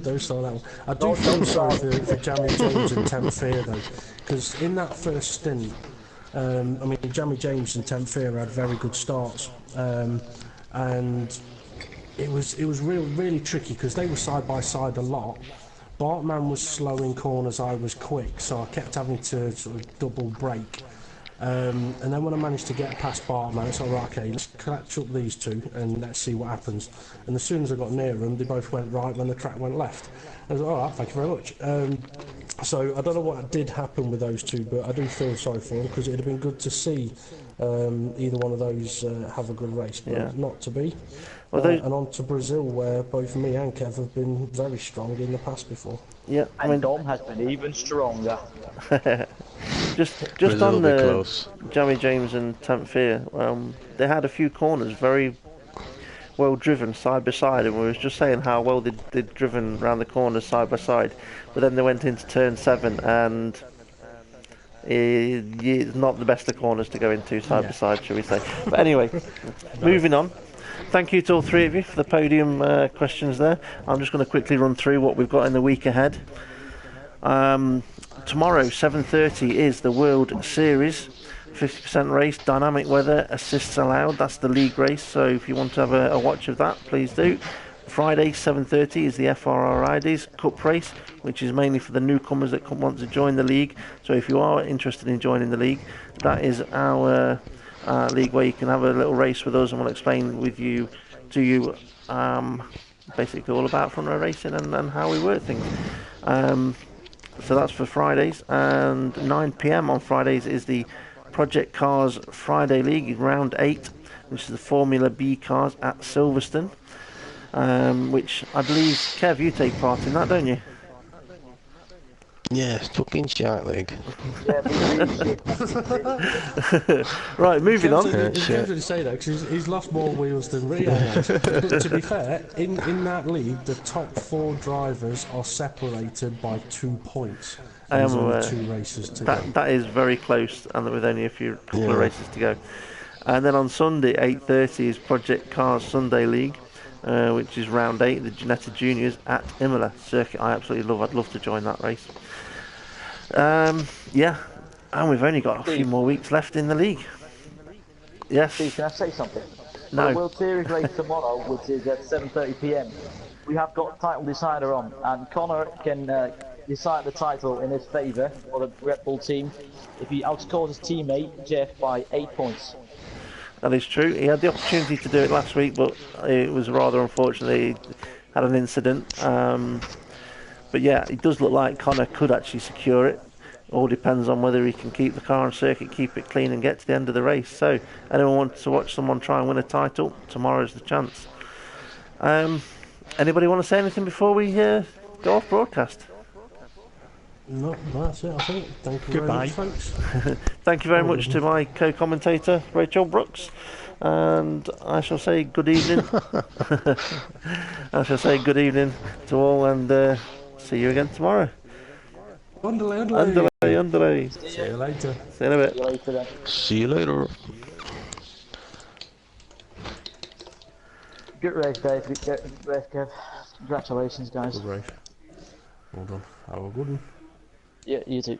don't start that one. I do feel sorry for Jamie James and Temp Fear though, because in that first stint, I mean, Jamie James and Temp Fear had very good starts, and it was really tricky because they were side by side a lot. Bartman was slow in corners, I was quick, so I kept having to sort of double brake. And then when I managed to get past Bartman, it's like, right, okay, let's catch up these two and let's see what happens. And as soon as I got near them, they both went right when the track went left. I was like, all right, thank you very much. So I don't know what did happen with those two, but I do feel sorry for them because it'd have been good to see either one of those have a good race, but not to be. And on to Brazil, where both me and Kev have been very strong in the past before. Yeah, I mean, Dom has been even stronger. just on the Jamie James and Tampere, they had a few corners very well driven side by side, and we was just saying how well they'd driven around the corners side by side, but then they went into turn 7 and it's not the best of corners to go into side by side, shall we say. But anyway, moving on. Thank you to all three of you for the podium questions there. I'm just going to quickly run through what we've got in the week ahead. Tomorrow, 7:30, is the World Series. 50% race, dynamic weather, assists allowed. That's the league race, so if you want to have a watch of that, please do. Friday, 7:30, is the FRR Riders Cup race, which is mainly for the newcomers that want to join the league. So if you are interested in joining the league, that is our league where you can have a little race with us, and we'll explain to you basically all about front row racing and how we work things. So that's for Fridays, and 9 PM on Fridays is the Project Cars Friday League Round 8, which is the Formula B cars at Silverstone, which I believe, Kev, you take part in that, don't you? Yeah, fucking shite league. Right, moving on. He can't really say that because he's lost more wheels than Rio has. But to be fair, in that league, the top 4 drivers are separated by 2 points. There's only 2 races to go. That is very close, and with only a couple of races to go. And then on Sunday, 8:30, is Project Cars Sunday League, which is round 8, the Ginetta Juniors at Imola circuit. I'd love to join that race. And we've only got a few more weeks left in the league. Yes. Steve, can I say something? No. The World Series race tomorrow, which is at 7:30 PM, we have got title decider on, and Connor can decide the title in his favour for the Red Bull team if he outscores his teammate Jeff by 8 points. That is true. He had the opportunity to do it last week, but it was rather unfortunate. He had an incident. But yeah, it does look like Connor could actually secure it. All depends on whether he can keep the car on circuit, keep it clean, and get to the end of the race. So, anyone wants to watch someone try and win a title, tomorrow's the chance. Anybody want to say anything before we go off broadcast? No, that's it, I think. Thank you very much, folks. Thank you very much to my co-commentator, Rachel Brooks. And I shall say good evening. I shall say good evening to all, and see you again tomorrow. Underlay. See you later. See you in a bit. See you later then. See you later. Good race, Dave. Good race, Kev. Congratulations, guys. Good race. Well done. Have a good one. Yeah, you too.